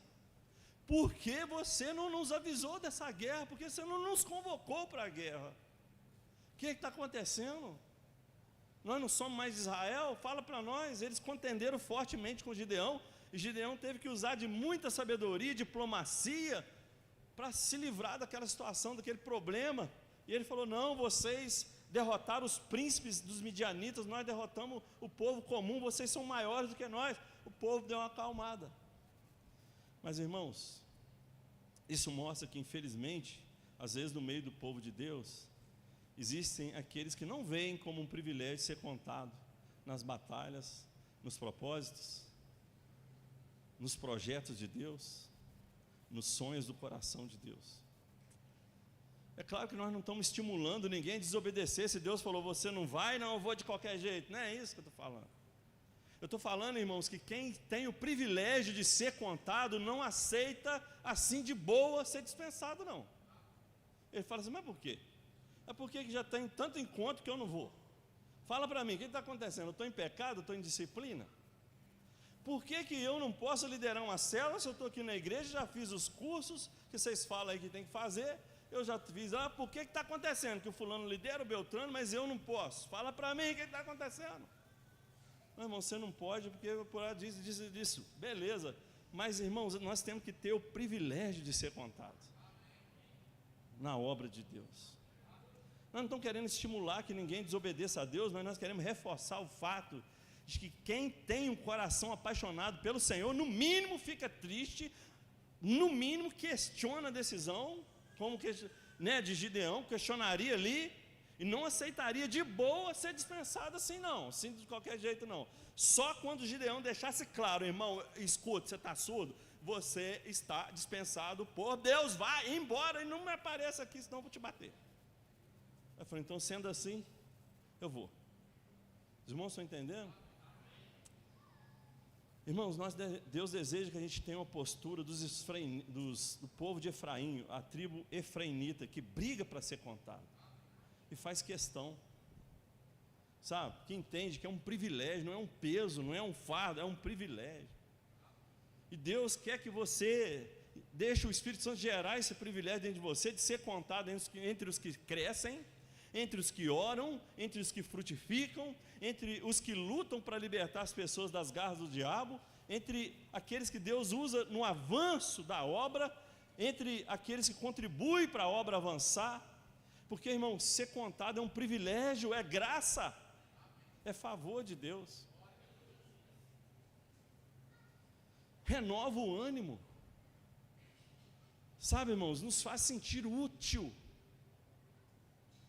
Por que você não nos avisou dessa guerra? Por que você não nos convocou para a guerra? O que está acontecendo? Nós não somos mais Israel? Fala para nós. Eles contenderam fortemente com Gideão, e Gideão teve que usar de muita sabedoria, diplomacia, para se livrar daquela situação, daquele problema. E ele falou, não, vocês derrotaram os príncipes dos midianitas, nós derrotamos o povo comum, vocês são maiores do que nós. O povo deu uma acalmada. Mas irmãos, isso mostra que infelizmente, às vezes no meio do povo de Deus, existem aqueles que não veem como um privilégio ser contado nas batalhas, nos propósitos, nos projetos de Deus, nos sonhos do coração de Deus. É claro que nós não estamos estimulando ninguém a desobedecer. Se Deus falou, você não vai, não, eu vou de qualquer jeito. Não é isso que eu estou falando. Eu estou falando, irmãos, que quem tem o privilégio de ser contado não aceita assim de boa ser dispensado, não. Ele fala assim, mas por quê? É porque já tem tanto encontro que eu não vou. Fala para mim, o que está acontecendo? Eu estou em pecado, estou em disciplina? Por que eu não posso liderar uma célula se eu estou aqui na igreja, já fiz os cursos que vocês falam aí que tem que fazer, eu já fiz, por que está acontecendo? Que o fulano lidera o Beltrano, mas eu não posso. Fala para mim, o que está acontecendo? Não, irmão, você não pode, porque por lá disso. Beleza, mas irmãos, nós temos que ter o privilégio de ser contados na obra de Deus. Nós não estamos querendo estimular que ninguém desobedeça a Deus, mas nós queremos reforçar o fato de que quem tem um coração apaixonado pelo Senhor, no mínimo fica triste, no mínimo questiona a decisão, como que, de Gideão, questionaria ali, e não aceitaria de boa ser dispensado assim não, assim de qualquer jeito não. Só quando Gideão deixasse claro, irmão, escuta, você está surdo? Você está dispensado por Deus, vai embora e não me apareça aqui, senão eu vou te bater. Eu falei, então sendo assim, eu vou. Os irmãos estão entendendo? Irmãos, Deus deseja que a gente tenha uma postura do povo de Efraim, a tribo efrainita, que briga para ser contado. E faz questão, sabe, que entende que é um privilégio, não é um peso, não é um fardo, é um privilégio. E Deus quer que você deixe o Espírito Santo gerar esse privilégio dentro de você, de ser contado entre os que crescem, entre os que oram, entre os que frutificam, entre os que lutam para libertar as pessoas das garras do diabo, entre aqueles que Deus usa no avanço da obra, entre aqueles que contribuem para a obra avançar. Porque, irmão, ser contado é um privilégio, é graça, é favor de Deus. Renova o ânimo, sabe, irmãos, nos faz sentir útil.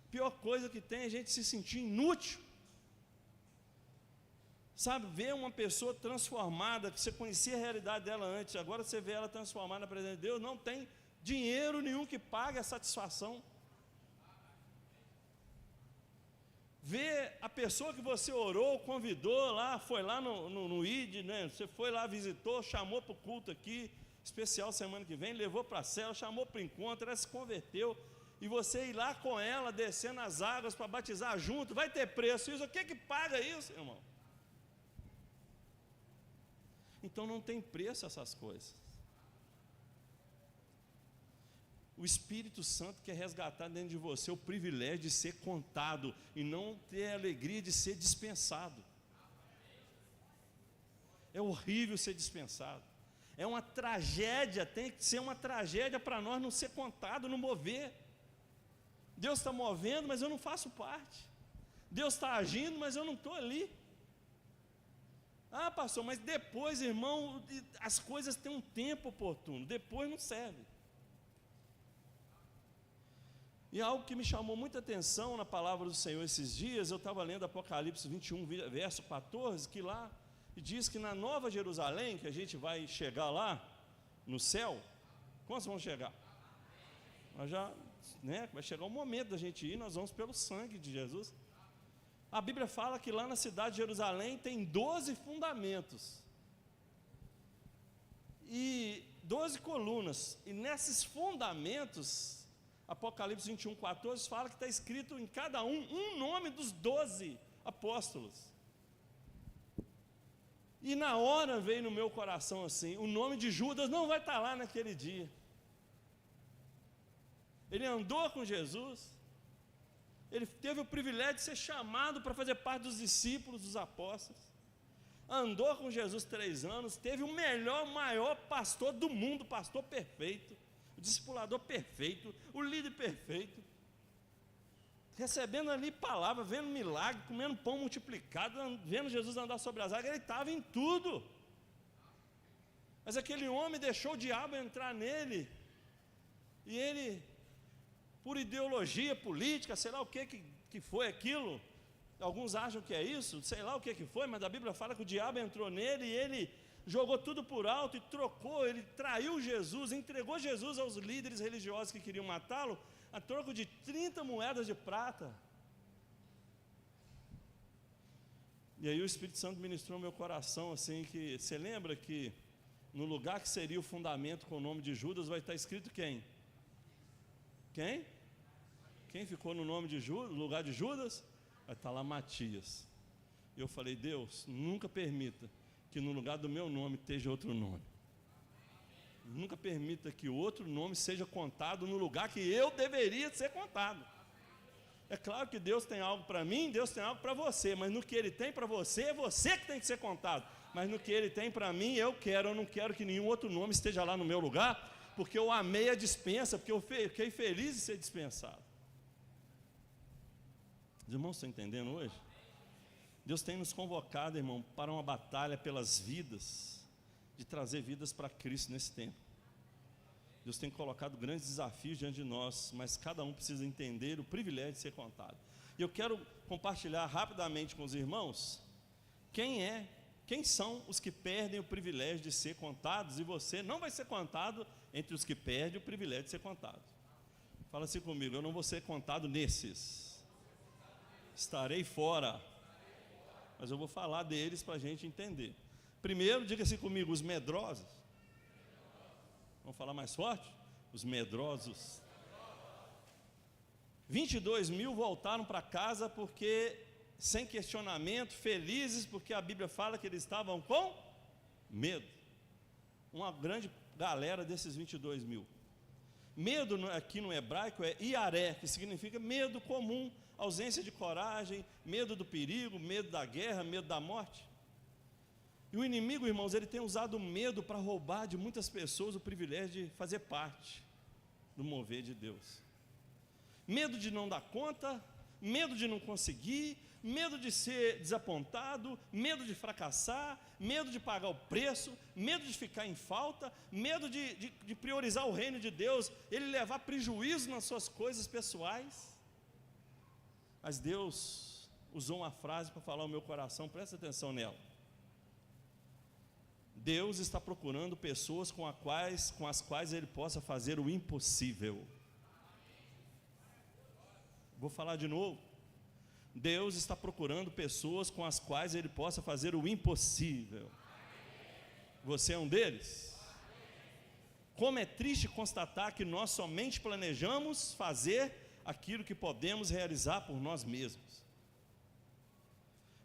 Pior coisa que tem é a gente se sentir inútil. Sabe, ver uma pessoa transformada, que você conhecia a realidade dela antes, agora você vê ela transformada na presença de Deus, não tem dinheiro nenhum que pague a satisfação. Ver a pessoa que você orou, convidou lá, foi lá no ID, né? Você foi lá, visitou, chamou para o culto aqui, especial semana que vem, levou para a cela, chamou para o encontro, ela se converteu, e você ir lá com ela, descendo as águas para batizar junto, vai ter preço isso, o que paga isso, irmão? Então não tem preço essas coisas. O Espírito Santo quer resgatar dentro de você o privilégio de ser contado e não ter a alegria de ser dispensado. É horrível ser dispensado. É uma tragédia, tem que ser uma tragédia para nós não ser contado, não mover. Deus está movendo, mas eu não faço parte. Deus está agindo, mas eu não estou ali. Ah, pastor, mas depois, irmão, as coisas têm um tempo oportuno, depois não serve. E algo que me chamou muita atenção na palavra do Senhor esses dias, eu estava lendo Apocalipse 21, verso 14, que lá diz que na Nova Jerusalém, que a gente vai chegar lá, no céu, quantos vão chegar? Nós já, né, vai chegar o momento da gente ir, nós vamos pelo sangue de Jesus. A Bíblia fala que lá na cidade de Jerusalém tem 12 fundamentos, e 12 colunas, e nesses fundamentos, Apocalipse 21, 14, fala que está escrito em cada um nome dos 12 apóstolos. E na hora veio no meu coração assim, o nome de Judas não vai estar lá naquele dia. Ele andou com Jesus, ele teve o privilégio de ser chamado para fazer parte dos discípulos, dos apóstolos, andou com Jesus 3 anos, teve o melhor, maior pastor do mundo, pastor perfeito, o discipulador perfeito, o líder perfeito, recebendo ali palavra, vendo milagre, comendo pão multiplicado, vendo Jesus andar sobre as águas, ele estava em tudo. Mas aquele homem deixou o diabo entrar nele, e ele, por ideologia política, sei lá o que foi aquilo, alguns acham que é isso, sei lá o que foi, mas a Bíblia fala que o diabo entrou nele, e ele jogou tudo por alto e trocou, ele traiu Jesus, entregou Jesus aos líderes religiosos que queriam matá-lo, a troco de 30 moedas de prata. E aí o Espírito Santo ministrou no meu coração assim, que você lembra que no lugar que seria o fundamento com o nome de Judas, vai estar escrito quem? Quem? Quem ficou no nome de Judas, no lugar de Judas? Vai estar lá Matias. E eu falei, Deus, nunca permita que no lugar do meu nome esteja outro nome. Nunca permita que outro nome seja contado no lugar que eu deveria ser contado. É claro que Deus tem algo para mim, Deus tem algo para você, mas no que Ele tem para você, é você que tem que ser contado. Mas no que Ele tem para mim, eu não quero que nenhum outro nome esteja lá no meu lugar, porque eu amei a dispensa, porque eu fiquei feliz de ser dispensado. Os irmãos estão entendendo hoje? Deus tem nos convocado, irmão, para uma batalha pelas vidas, de trazer vidas para Cristo nesse tempo. Deus tem colocado grandes desafios diante de nós, mas cada um precisa entender o privilégio de ser contado. E eu quero compartilhar rapidamente com os irmãos, quem são os que perdem o privilégio de ser contados, e você não vai ser contado entre os que perdem o privilégio de ser contado. Fala assim comigo, eu não vou ser contado nesses, estarei fora. Mas eu vou falar deles para a gente entender. Primeiro, diga-se comigo, os medrosos. Vamos falar mais forte? Os medrosos. 22 mil voltaram para casa porque, sem questionamento, felizes, porque a Bíblia fala que eles estavam com medo. Uma grande galera desses 22 mil. Medo aqui no hebraico é iaré, que significa medo comum, ausência de coragem, medo do perigo, medo da guerra, medo da morte. E o inimigo, irmãos, ele tem usado o medo para roubar de muitas pessoas o privilégio de fazer parte do mover de Deus. Medo de não dar conta, medo de não conseguir, medo de ser desapontado, medo de fracassar, medo de pagar o preço, medo de ficar em falta, medo de priorizar o reino de Deus, ele levar prejuízo nas suas coisas pessoais. Mas Deus usou uma frase para falar ao meu coração, presta atenção nela. Deus está procurando pessoas com as quais Ele possa fazer o impossível. Vou falar de novo. Deus está procurando pessoas com as quais Ele possa fazer o impossível. Você é um deles? Como é triste constatar que nós somente planejamos fazer aquilo que podemos realizar por nós mesmos.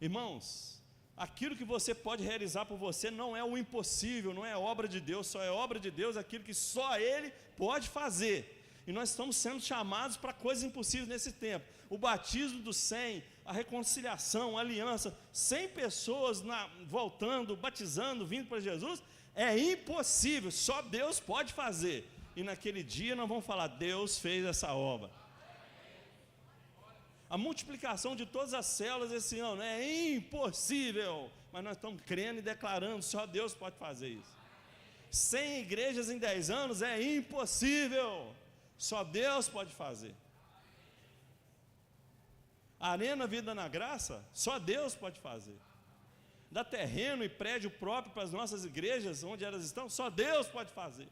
Irmãos, aquilo que você pode realizar por você não é o impossível, não é obra de Deus, só é obra de Deus aquilo que só Ele pode fazer. E nós estamos sendo chamados para coisas impossíveis nesse tempo. O batismo dos 100, a reconciliação, a aliança, 100 pessoas voltando, batizando, vindo para Jesus, é impossível, só Deus pode fazer. E naquele dia nós vamos falar, Deus fez essa obra. A multiplicação de todas as células esse ano é impossível, mas nós estamos crendo e declarando, só Deus pode fazer isso. 100 igrejas em 10 anos é impossível, só Deus pode fazer. Arena Vida na Graça, só Deus pode fazer. Dar terreno e prédio próprio para as nossas igrejas, onde elas estão, só Deus pode fazer.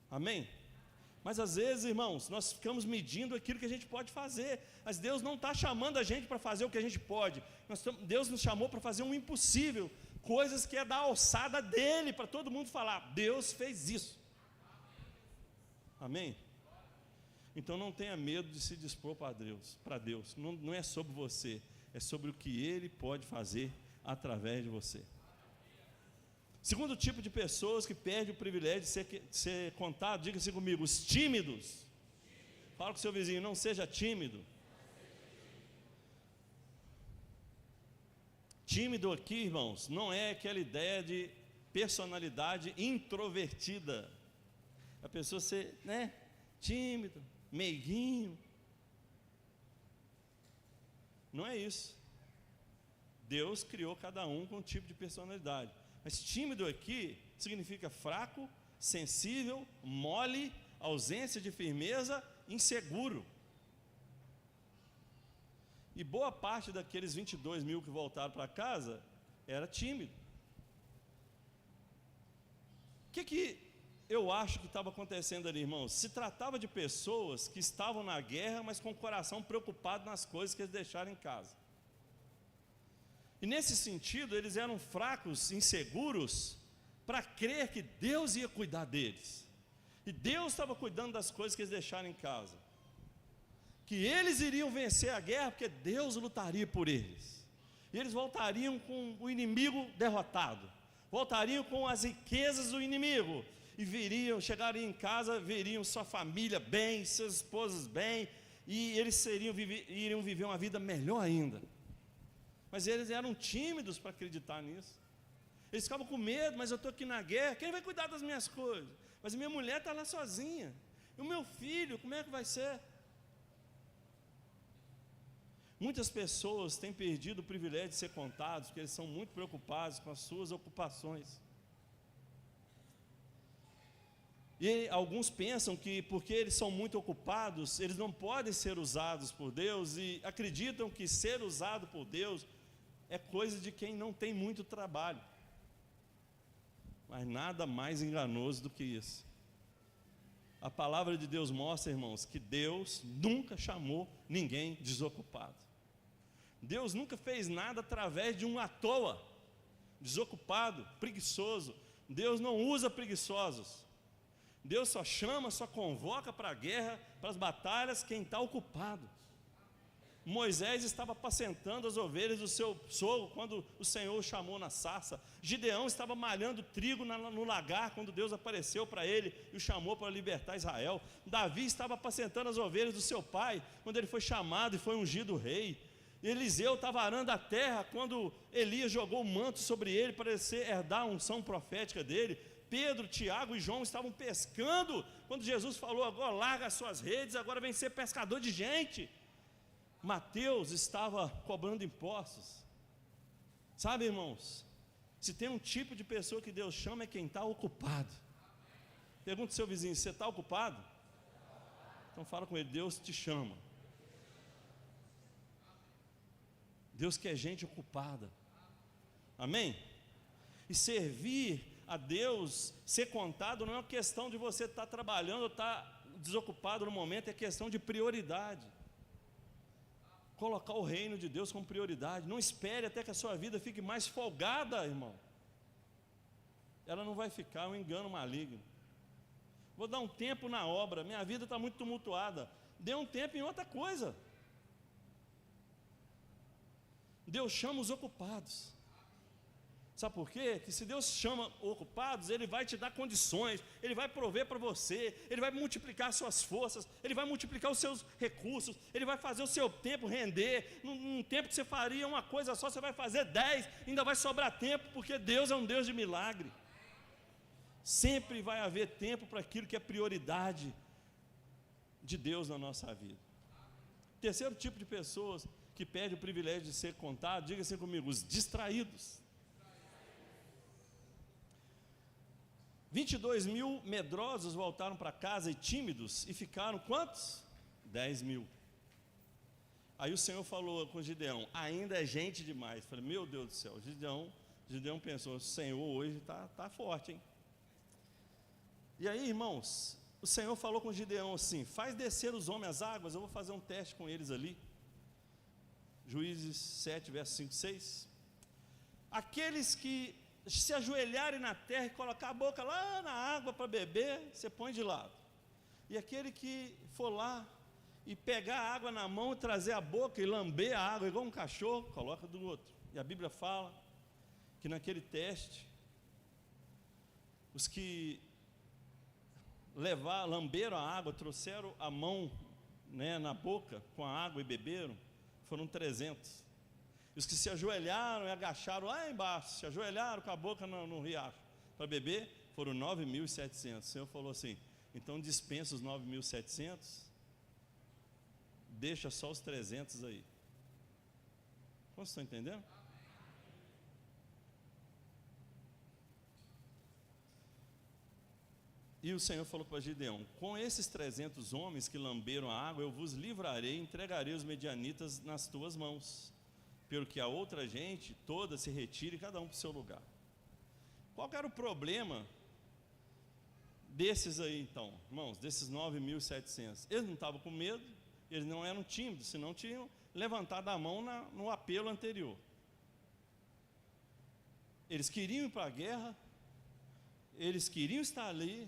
Amém? Mas às vezes, irmãos, nós ficamos medindo aquilo que a gente pode fazer, mas Deus não está chamando a gente para fazer o que a gente pode. Deus nos chamou para fazer um impossível, coisas que é da alçada dele, para todo mundo falar, Deus fez isso. Amém? Então não tenha medo de se dispor para Deus. Não é sobre você, é sobre o que Ele pode fazer através de você. Segundo tipo de pessoas que perdem o privilégio de ser contado, diga-se comigo, os tímidos. Fala com o seu vizinho, não seja tímido. Tímido aqui, irmãos, não é aquela ideia de personalidade introvertida. A pessoa ser, tímido, meiguinho. Não é isso. Deus criou cada um com um tipo de personalidade. Mas tímido aqui significa fraco, sensível, mole, ausência de firmeza, inseguro. E boa parte daqueles 22 mil que voltaram para casa era tímido. O que eu acho que estava acontecendo ali, irmãos? Se tratava de pessoas que estavam na guerra, mas com o coração preocupado nas coisas que eles deixaram em casa. E nesse sentido, eles eram fracos, inseguros, para crer que Deus ia cuidar deles. E Deus estava cuidando das coisas que eles deixaram em casa. Que eles iriam vencer a guerra, porque Deus lutaria por eles. E eles voltariam com o inimigo derrotado. Voltariam com as riquezas do inimigo. E chegariam em casa, veriam sua família bem, suas esposas bem. E eles iriam viver uma vida melhor ainda. Mas eles eram tímidos para acreditar nisso. Eles ficavam com medo, mas eu estou aqui na guerra, quem vai cuidar das minhas coisas? Mas a minha mulher está lá sozinha. E o meu filho, como é que vai ser? Muitas pessoas têm perdido o privilégio de ser contados, porque eles são muito preocupados com as suas ocupações. E alguns pensam que porque eles são muito ocupados, eles não podem ser usados por Deus, e acreditam que ser usado por Deus é coisa de quem não tem muito trabalho. Mas nada mais enganoso do que isso. A palavra de Deus mostra, irmãos, que Deus nunca chamou ninguém desocupado. Deus nunca fez nada através de um à toa, desocupado, preguiçoso. Deus não usa preguiçosos. Deus só chama, só convoca para a guerra, para as batalhas, quem está ocupado. Moisés estava apacentando as ovelhas do seu sogro quando o Senhor o chamou na sarça. Gideão estava malhando trigo no lagar quando Deus apareceu para ele e o chamou para libertar Israel. Davi estava apacentando as ovelhas do seu pai quando ele foi chamado e foi ungido rei. Eliseu estava arando a terra quando Elias jogou o manto sobre ele para herdar a unção profética dele. Pedro, Tiago e João estavam pescando quando Jesus falou, agora larga as suas redes, agora vem ser pescador de gente. Mateus estava cobrando impostos. Sabe, irmãos, se tem um tipo de pessoa que Deus chama é quem está ocupado. Pergunta ao seu vizinho, você está ocupado? Então fala com ele, Deus te chama. Deus quer gente ocupada. Amém? E servir a Deus, ser contado, não é uma questão de você estar trabalhando ou estar desocupado no momento, é questão de prioridade. Colocar o reino de Deus como prioridade. Não espere até que a sua vida fique mais folgada, irmão. Ela não vai ficar, é um engano maligno. Vou dar um tempo na obra, minha vida está muito tumultuada. Dê um tempo em outra coisa. Deus chama os ocupados. Sabe por quê? Que se Deus chama ocupados, Ele vai te dar condições, Ele vai prover para você, Ele vai multiplicar suas forças, Ele vai multiplicar os seus recursos, Ele vai fazer o seu tempo render. Num tempo que você faria uma coisa só, você vai fazer 10, ainda vai sobrar tempo, porque Deus é um Deus de milagre. Sempre vai haver tempo para aquilo que é prioridade de Deus na nossa vida. Terceiro tipo de pessoas que perde o privilégio de ser contado, diga assim comigo, os distraídos. 22 mil medrosos voltaram para casa e tímidos, e ficaram quantos? 10 mil. Aí o Senhor falou com Gideão, ainda é gente demais. Eu falei, meu Deus do céu, Gideão pensou, o Senhor hoje está forte, hein? E aí, irmãos, o Senhor falou com Gideão assim, faz descer os homens às águas, eu vou fazer um teste com eles ali. Juízes 7, verso 5, 6. Aqueles que se ajoelharem na terra e colocar a boca lá na água para beber, você põe de lado. E aquele que for lá e pegar a água na mão e trazer a boca e lamber a água igual um cachorro, coloca do outro. E a Bíblia fala que naquele teste, os que lamberam a água, trouxeram a mão, né, na boca com a água e beberam, foram 300. Os que se ajoelharam e agacharam lá embaixo, se ajoelharam com a boca no riacho para beber, foram 9.700. O Senhor falou assim, então dispensa os 9.700, deixa só os 300 aí. Vocês estão entendendo? E o Senhor falou para Gideão, com esses 300 homens que lamberam a água, eu vos livrarei e entregarei os medianitas nas tuas mãos, pelo que a outra gente toda se retire, cada um para o seu lugar. Qual que era o problema desses aí então, irmãos, desses 9.700? Eles não estavam com medo, eles não eram tímidos, senão tinham levantado a mão no apelo anterior. Eles queriam ir para a guerra, eles queriam estar ali,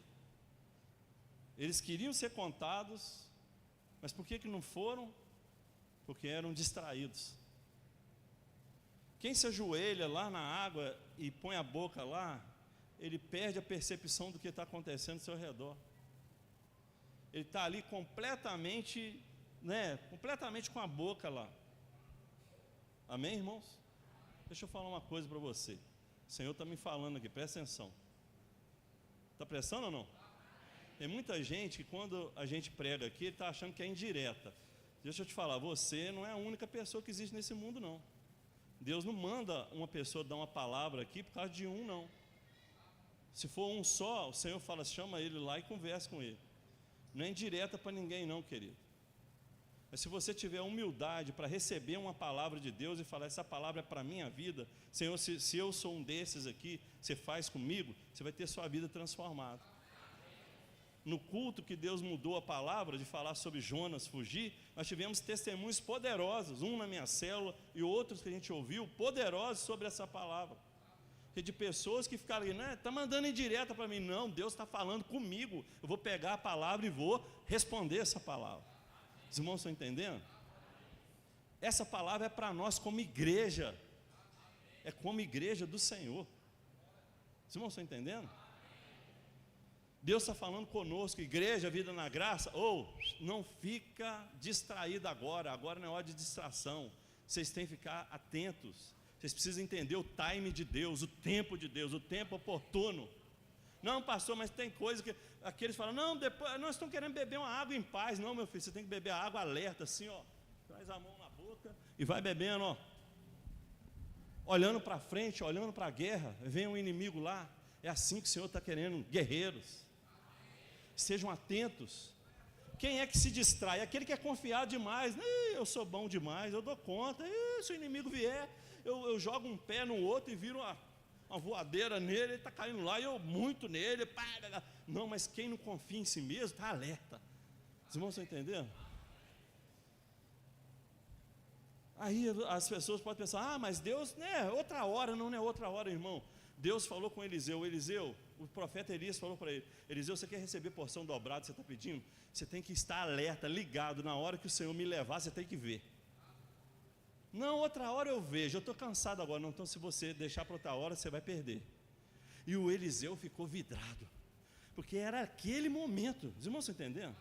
eles queriam ser contados, mas por que não foram? Porque eram distraídos. Quem se ajoelha lá na água e põe a boca lá, ele perde a percepção do que está acontecendo ao seu redor. Ele está ali completamente, completamente com a boca lá. Amém, irmãos? Deixa eu falar uma coisa para você. O Senhor está me falando aqui, presta atenção. Está prestando ou não? Tem muita gente que quando a gente prega aqui, está achando que é indireta. Deixa eu te falar, você não é a única pessoa que existe nesse mundo, não. Deus não manda uma pessoa dar uma palavra aqui por causa de um, não. Se for um só, o Senhor fala, chama ele lá e conversa com ele. Não é indireta para ninguém não, querido. Mas se você tiver humildade para receber uma palavra de Deus e falar, essa palavra é para a minha vida, Senhor, se eu sou um desses aqui, você faz comigo, você vai ter sua vida transformada. No culto que Deus mudou a palavra, de falar sobre Jonas fugir, nós tivemos testemunhos poderosos, um na minha célula e outros que a gente ouviu, poderosos sobre essa palavra. Que de pessoas que ficaram ali, está mandando indireta para mim. Não, Deus está falando comigo, eu vou pegar a palavra e vou responder essa palavra. Os irmãos estão entendendo? Essa palavra é para nós como igreja, é como igreja do Senhor. Os irmãos estão entendendo? Deus está falando conosco, igreja, vida na graça, não fica distraído agora não é hora de distração, vocês têm que ficar atentos, vocês precisam entender o time de Deus, o tempo de Deus, o tempo oportuno. Não, pastor, mas tem coisa que aqueles falam, não, depois nós estamos querendo beber uma água em paz. Não, meu filho, você tem que beber a água alerta, assim, traz a mão na boca e vai bebendo, olhando para frente, olhando para a guerra, vem um inimigo lá. É assim que o Senhor está querendo, guerreiros. Sejam atentos. Quem é que se distrai? Aquele que é confiado demais. Eu sou bom demais, eu dou conta. Se o inimigo vier, eu jogo um pé no outro e viro uma voadeira nele, ele está caindo lá, e eu muito nele. Pá. Não, mas quem não confia em si mesmo está alerta. Os irmãos estão entendendo? Aí as pessoas podem pensar, mas Deus, né, outra hora, não é outra hora, irmão. Deus falou com Eliseu, o profeta Elias falou para ele, Eliseu, você quer receber porção dobrada, você está pedindo? Você tem que estar alerta, ligado, na hora que o Senhor me levar, você tem que ver. Não, outra hora eu vejo, eu estou cansado agora, não, então se você deixar para outra hora, você vai perder. E o Eliseu ficou vidrado, porque era aquele momento, os irmãos estão entendendo?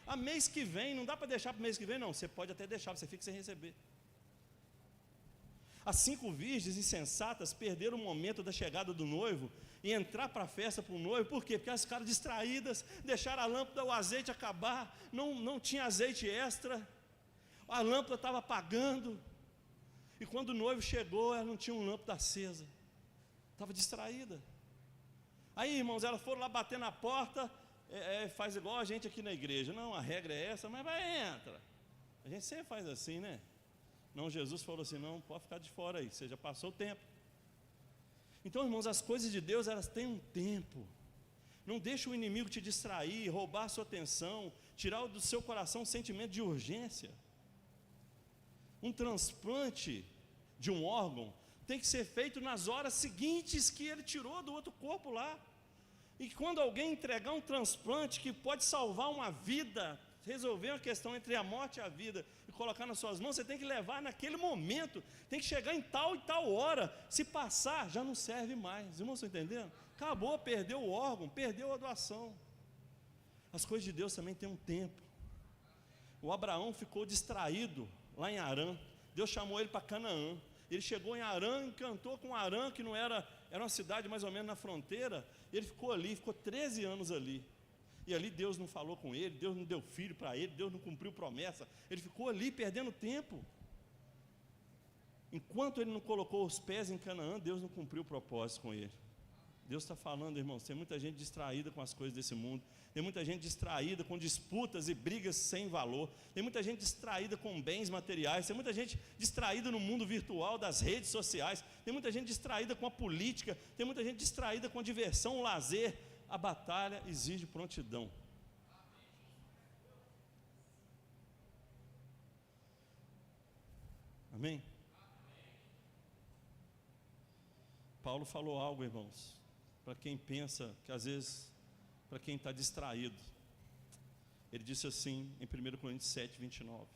A mês que vem, não dá para deixar para o mês que vem, não, você pode até deixar, você fica sem receber. As 5 virgens insensatas perderam o momento da chegada do noivo e entrar para a festa para o noivo. Por quê? Porque elas ficaram distraídas, deixaram a lâmpada, o azeite acabar, não tinha azeite extra, a lâmpada estava apagando, e quando o noivo chegou, ela não tinha uma lâmpada acesa, estava distraída. Aí, irmãos, elas foram lá bater na porta, faz igual a gente aqui na igreja, não, a regra é essa, mas entra. A gente sempre faz assim, né? Não, Jesus falou assim, não, pode ficar de fora aí, você já passou o tempo. Então, irmãos, as coisas de Deus, elas têm um tempo. Não deixe o inimigo te distrair, roubar a sua atenção, tirar do seu coração um sentimento de urgência. Um transplante de um órgão tem que ser feito nas horas seguintes que ele tirou do outro corpo lá. E quando alguém entregar um transplante que pode salvar uma vida, resolver uma questão entre a morte e a vida e colocar nas suas mãos, você tem que levar naquele momento, tem que chegar em tal e tal hora. Se passar, já não serve mais. Os irmãos estão entendendo? Acabou, perdeu o órgão, perdeu a doação. As coisas de Deus também têm um tempo. O Abraão ficou distraído lá em Harã. Deus chamou ele para Canaã. Ele chegou em Harã, encantou com Harã, que não era uma cidade mais ou menos na fronteira. Ele ficou ali, ficou 13 anos ali. E ali Deus não falou com ele, Deus não deu filho para ele, Deus não cumpriu promessa. Ele ficou ali perdendo tempo. Enquanto ele não colocou os pés em Canaã, Deus não cumpriu o propósito com ele. Deus está falando, irmãos, tem muita gente distraída com as coisas desse mundo. Tem muita gente distraída com disputas e brigas sem valor. Tem muita gente distraída com bens materiais. Tem muita gente distraída no mundo virtual das redes sociais. Tem muita gente distraída com a política. Tem muita gente distraída com a diversão, o lazer. A batalha exige prontidão. Amém? Paulo falou algo, irmãos, para quem pensa que às vezes, para quem está distraído. Ele disse assim em 1 Coríntios 7, 29.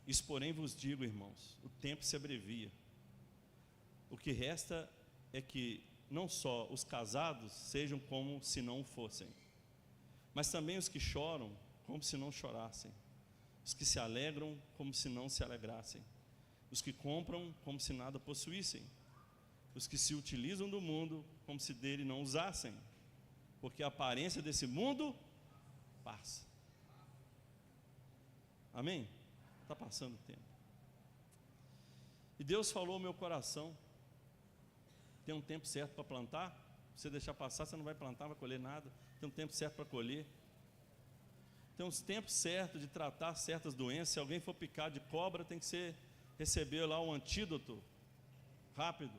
Isso, porém, vos digo, irmãos, o tempo se abrevia. O que resta é que não só os casados sejam como se não fossem, mas também os que choram como se não chorassem, os que se alegram como se não se alegrassem, os que compram como se nada possuíssem, os que se utilizam do mundo como se dele não usassem, porque a aparência desse mundo passa. Amém? Está passando o tempo. E Deus falou ao meu coração, tem um tempo certo para plantar. Se você deixar passar, você não vai plantar, não vai colher nada. Tem um tempo certo para colher. Tem uns tempos certos de tratar certas doenças. Se alguém for picado de cobra, tem que receber lá um antídoto rápido.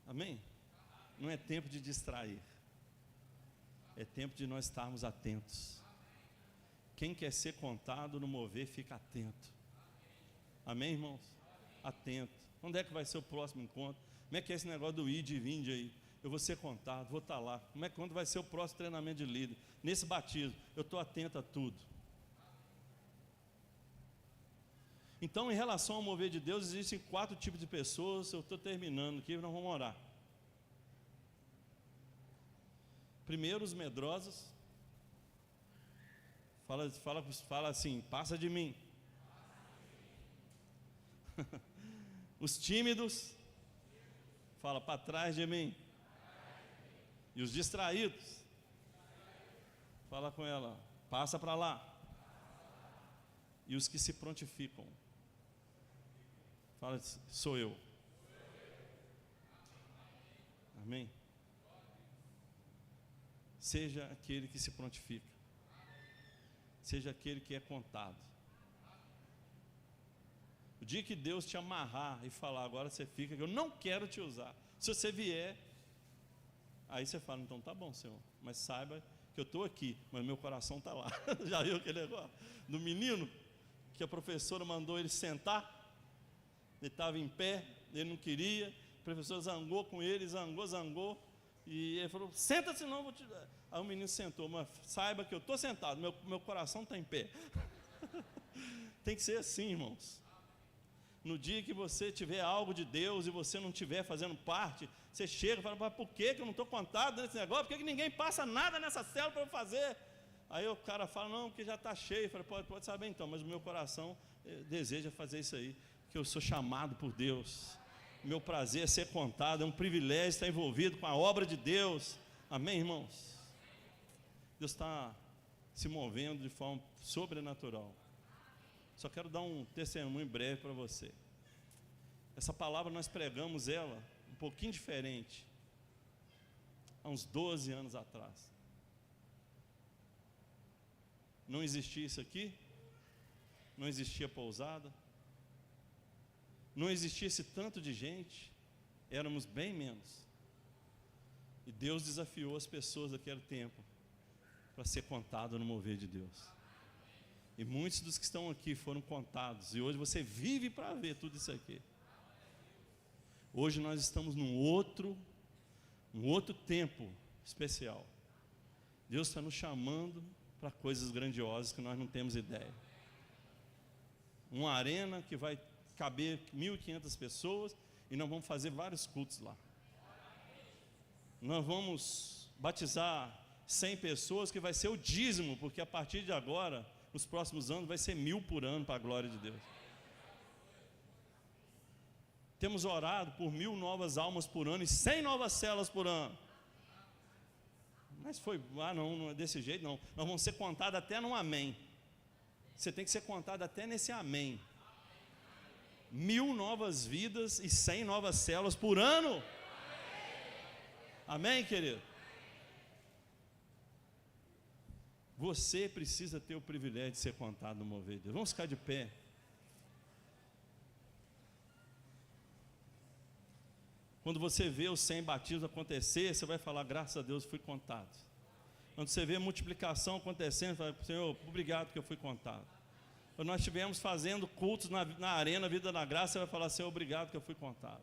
Amém? Não é tempo de distrair. É tempo de nós estarmos atentos. Quem quer ser contado no mover, fica atento. Amém, irmãos? Atento. Onde é que vai ser o próximo encontro? Como é que é esse negócio do id e vinde aí? Eu vou ser contado, vou estar lá. Quando vai ser o próximo treinamento de líder? Nesse batismo, eu estou atento a tudo. Então, em relação ao mover de Deus, existem 4 tipos de pessoas. Eu estou terminando aqui, nós vamos orar. Primeiro, os medrosos. Fala assim, passa de mim. Os tímidos, fala para trás de mim. E os distraídos, fala com ela, passa para lá. E os que se prontificam, fala, sou eu. Amém? Seja aquele que se prontifica. Seja aquele que é contado. O dia que Deus te amarrar e falar, agora você fica, que eu não quero te usar. Se você vier, aí você fala, então tá bom, Senhor, mas saiba que eu estou aqui, mas meu coração está lá. Já viu aquele negócio do menino que a professora mandou ele sentar? Ele estava em pé, ele não queria, o professor zangou com ele, zangou, e ele falou, senta, senão eu vou te dar. Aí o menino sentou, mas saiba que eu estou sentado, meu coração está em pé. Tem que ser assim, irmãos. No dia que você tiver algo de Deus e você não estiver fazendo parte, você chega e fala, mas por que eu não estou contado nesse negócio? Por que ninguém passa nada nessa célula para eu fazer? Aí o cara fala, não, porque já está cheio. Eu falo, pode saber então, mas o meu coração deseja fazer isso aí, que eu sou chamado por Deus. Meu prazer é ser contado, é um privilégio estar envolvido com a obra de Deus. Amém, irmãos? Deus está se movendo de forma sobrenatural. Só quero dar um testemunho breve para você. Essa palavra nós pregamos ela um pouquinho diferente há uns 12 anos atrás. Não existia isso aqui, não existia pousada, não existia esse tanto de gente, éramos bem menos. E Deus desafiou as pessoas daquele tempo para ser contado no mover de Deus. E muitos dos que estão aqui foram contados, e hoje você vive para ver tudo isso aqui. Hoje nós estamos num outro tempo especial. Deus está nos chamando para coisas grandiosas que nós não temos ideia. Uma arena que vai caber 1.500 pessoas, e nós vamos fazer vários cultos lá. Nós vamos batizar 100 pessoas, que vai ser o dízimo, porque a partir de agora, nos próximos anos, vai ser 1.000 por ano, para a glória de Deus. Temos orado por 1.000 novas almas por ano e 100 novas células por ano. Mas não é desse jeito não. Nós vamos ser contados até num amém. Você tem que ser contado até nesse amém. 1.000 novas vidas e 100 novas células por ano. Amém, querido? Você precisa ter o privilégio de ser contado no mover de Deus. Vamos ficar de pé. Quando você vê os 100 batismos acontecer, você vai falar, graças a Deus fui contado. Quando você vê a multiplicação acontecendo, você fala, Senhor, obrigado que eu fui contado. Quando nós estivermos fazendo cultos na arena Vida da Graça, você vai falar, Senhor, obrigado que eu fui contado.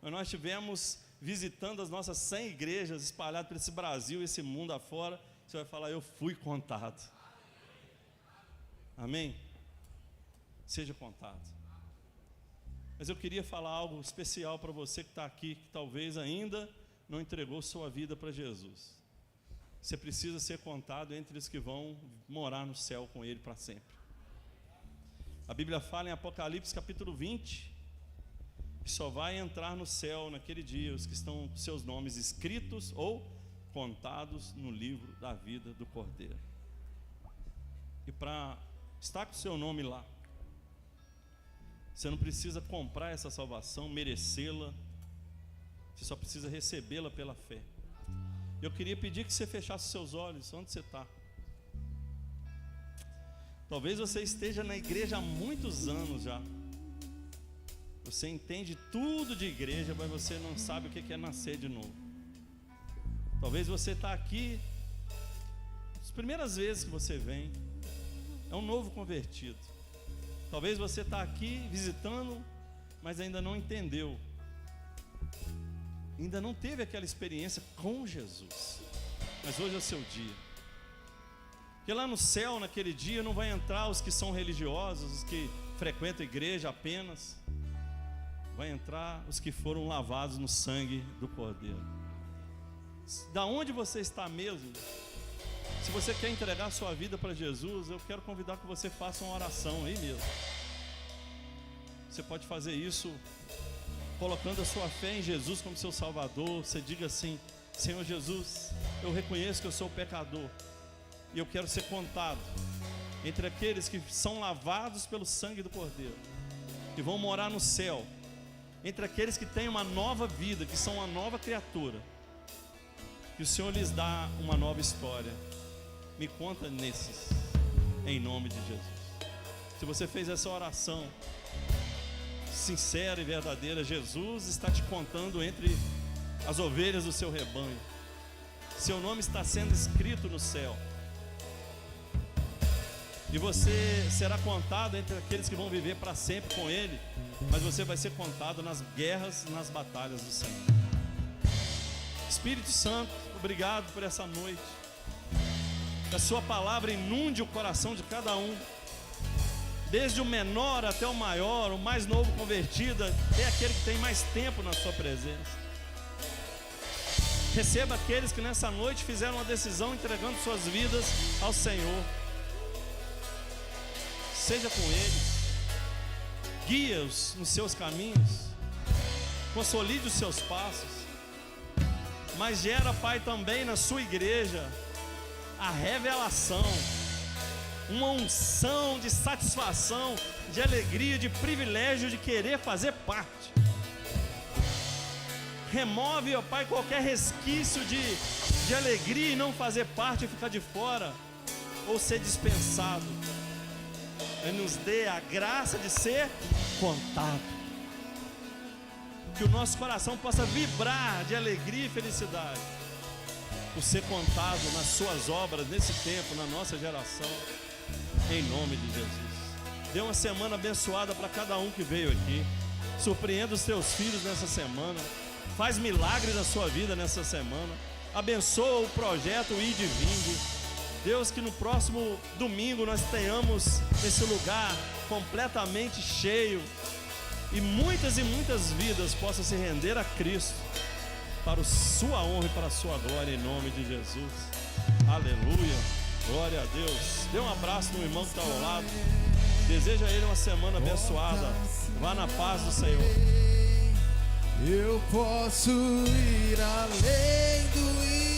Quando nós estivermos visitando as nossas 100 igrejas espalhadas por esse Brasil, esse mundo afora, você vai falar, eu fui contado. Amém? Seja contado. Mas eu queria falar algo especial para você que está aqui, que talvez ainda não entregou sua vida para Jesus. Você precisa ser contado entre os que vão morar no céu com Ele para sempre. A Bíblia fala em Apocalipse capítulo 20, que só vai entrar no céu naquele dia os que estão com seus nomes escritos ou contados no livro da vida do Cordeiro. E para estar com o seu nome lá, você não precisa comprar essa salvação, merecê-la. Você só precisa recebê-la pela fé. Eu queria pedir que você fechasse seus olhos. Onde você está? Talvez você esteja na igreja há muitos anos já. Você entende tudo de igreja, mas você não sabe o que é nascer de novo. Talvez você está aqui, as primeiras vezes que você vem, é um novo convertido. Talvez você está aqui visitando, mas ainda não entendeu. Ainda não teve aquela experiência com Jesus. Mas hoje é o seu dia. Porque lá no céu, naquele dia, não vai entrar os que são religiosos, os que frequentam a igreja apenas. Vai entrar os que foram lavados no sangue do Cordeiro. Da onde você está mesmo? Se você quer entregar a sua vida para Jesus, eu quero convidar que você faça uma oração aí mesmo. Você pode fazer isso colocando a sua fé em Jesus como seu Salvador. Você diga assim, Senhor Jesus, eu reconheço que eu sou pecador e eu quero ser contado entre aqueles que são lavados pelo sangue do Cordeiro, que vão morar no céu, entre aqueles que têm uma nova vida, que são uma nova criatura, que o Senhor lhes dá uma nova história. Me conta nesses, em nome de Jesus. Se você fez essa oração, sincera e verdadeira. Jesus está te contando entre as ovelhas do seu rebanho. Seu nome está sendo escrito no céu. E você será contado entre aqueles que vão viver para sempre com Ele. Mas você vai ser contado nas guerras e nas batalhas do Senhor. Espírito Santo, obrigado por essa noite. Que a sua palavra inunde o coração de cada um. Desde o menor até o maior, o mais novo convertido, até aquele que tem mais tempo na sua presença. Receba aqueles que nessa noite fizeram uma decisão entregando suas vidas ao Senhor. Seja com eles. Guia-os nos seus caminhos. Consolide os seus passos. Mas gera, Pai, também na sua igreja a revelação, uma unção de satisfação, de alegria, de privilégio de querer fazer parte. Remove, ó Pai, qualquer resquício de alegria e não fazer parte e ficar de fora ou ser dispensado. E nos dê a graça de ser contado. Que o nosso coração possa vibrar de alegria e felicidade por ser contado nas suas obras, nesse tempo, na nossa geração, em nome de Jesus. Dê uma semana abençoada para cada um que veio aqui. Surpreenda os teus filhos nessa semana. Faz milagres na sua vida nessa semana. Abençoa o projeto Ide e Vinde. Deus, que no próximo domingo nós tenhamos esse lugar completamente cheio e muitas vidas possam se render a Cristo para a sua honra e para a sua glória, em nome de Jesus. Aleluia, glória a Deus. Dê um abraço no irmão que está ao lado. Deseja a ele uma semana abençoada. Vá na paz do Senhor. Eu posso ir além do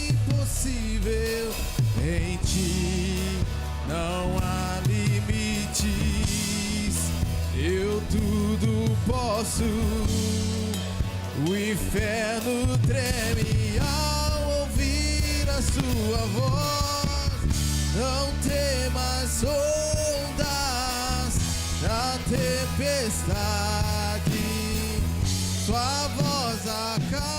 impossível. Em ti não há limites. Eu tudo posso. O inferno treme ao ouvir a sua voz. Não temas ondas da tempestade. Sua voz acalma.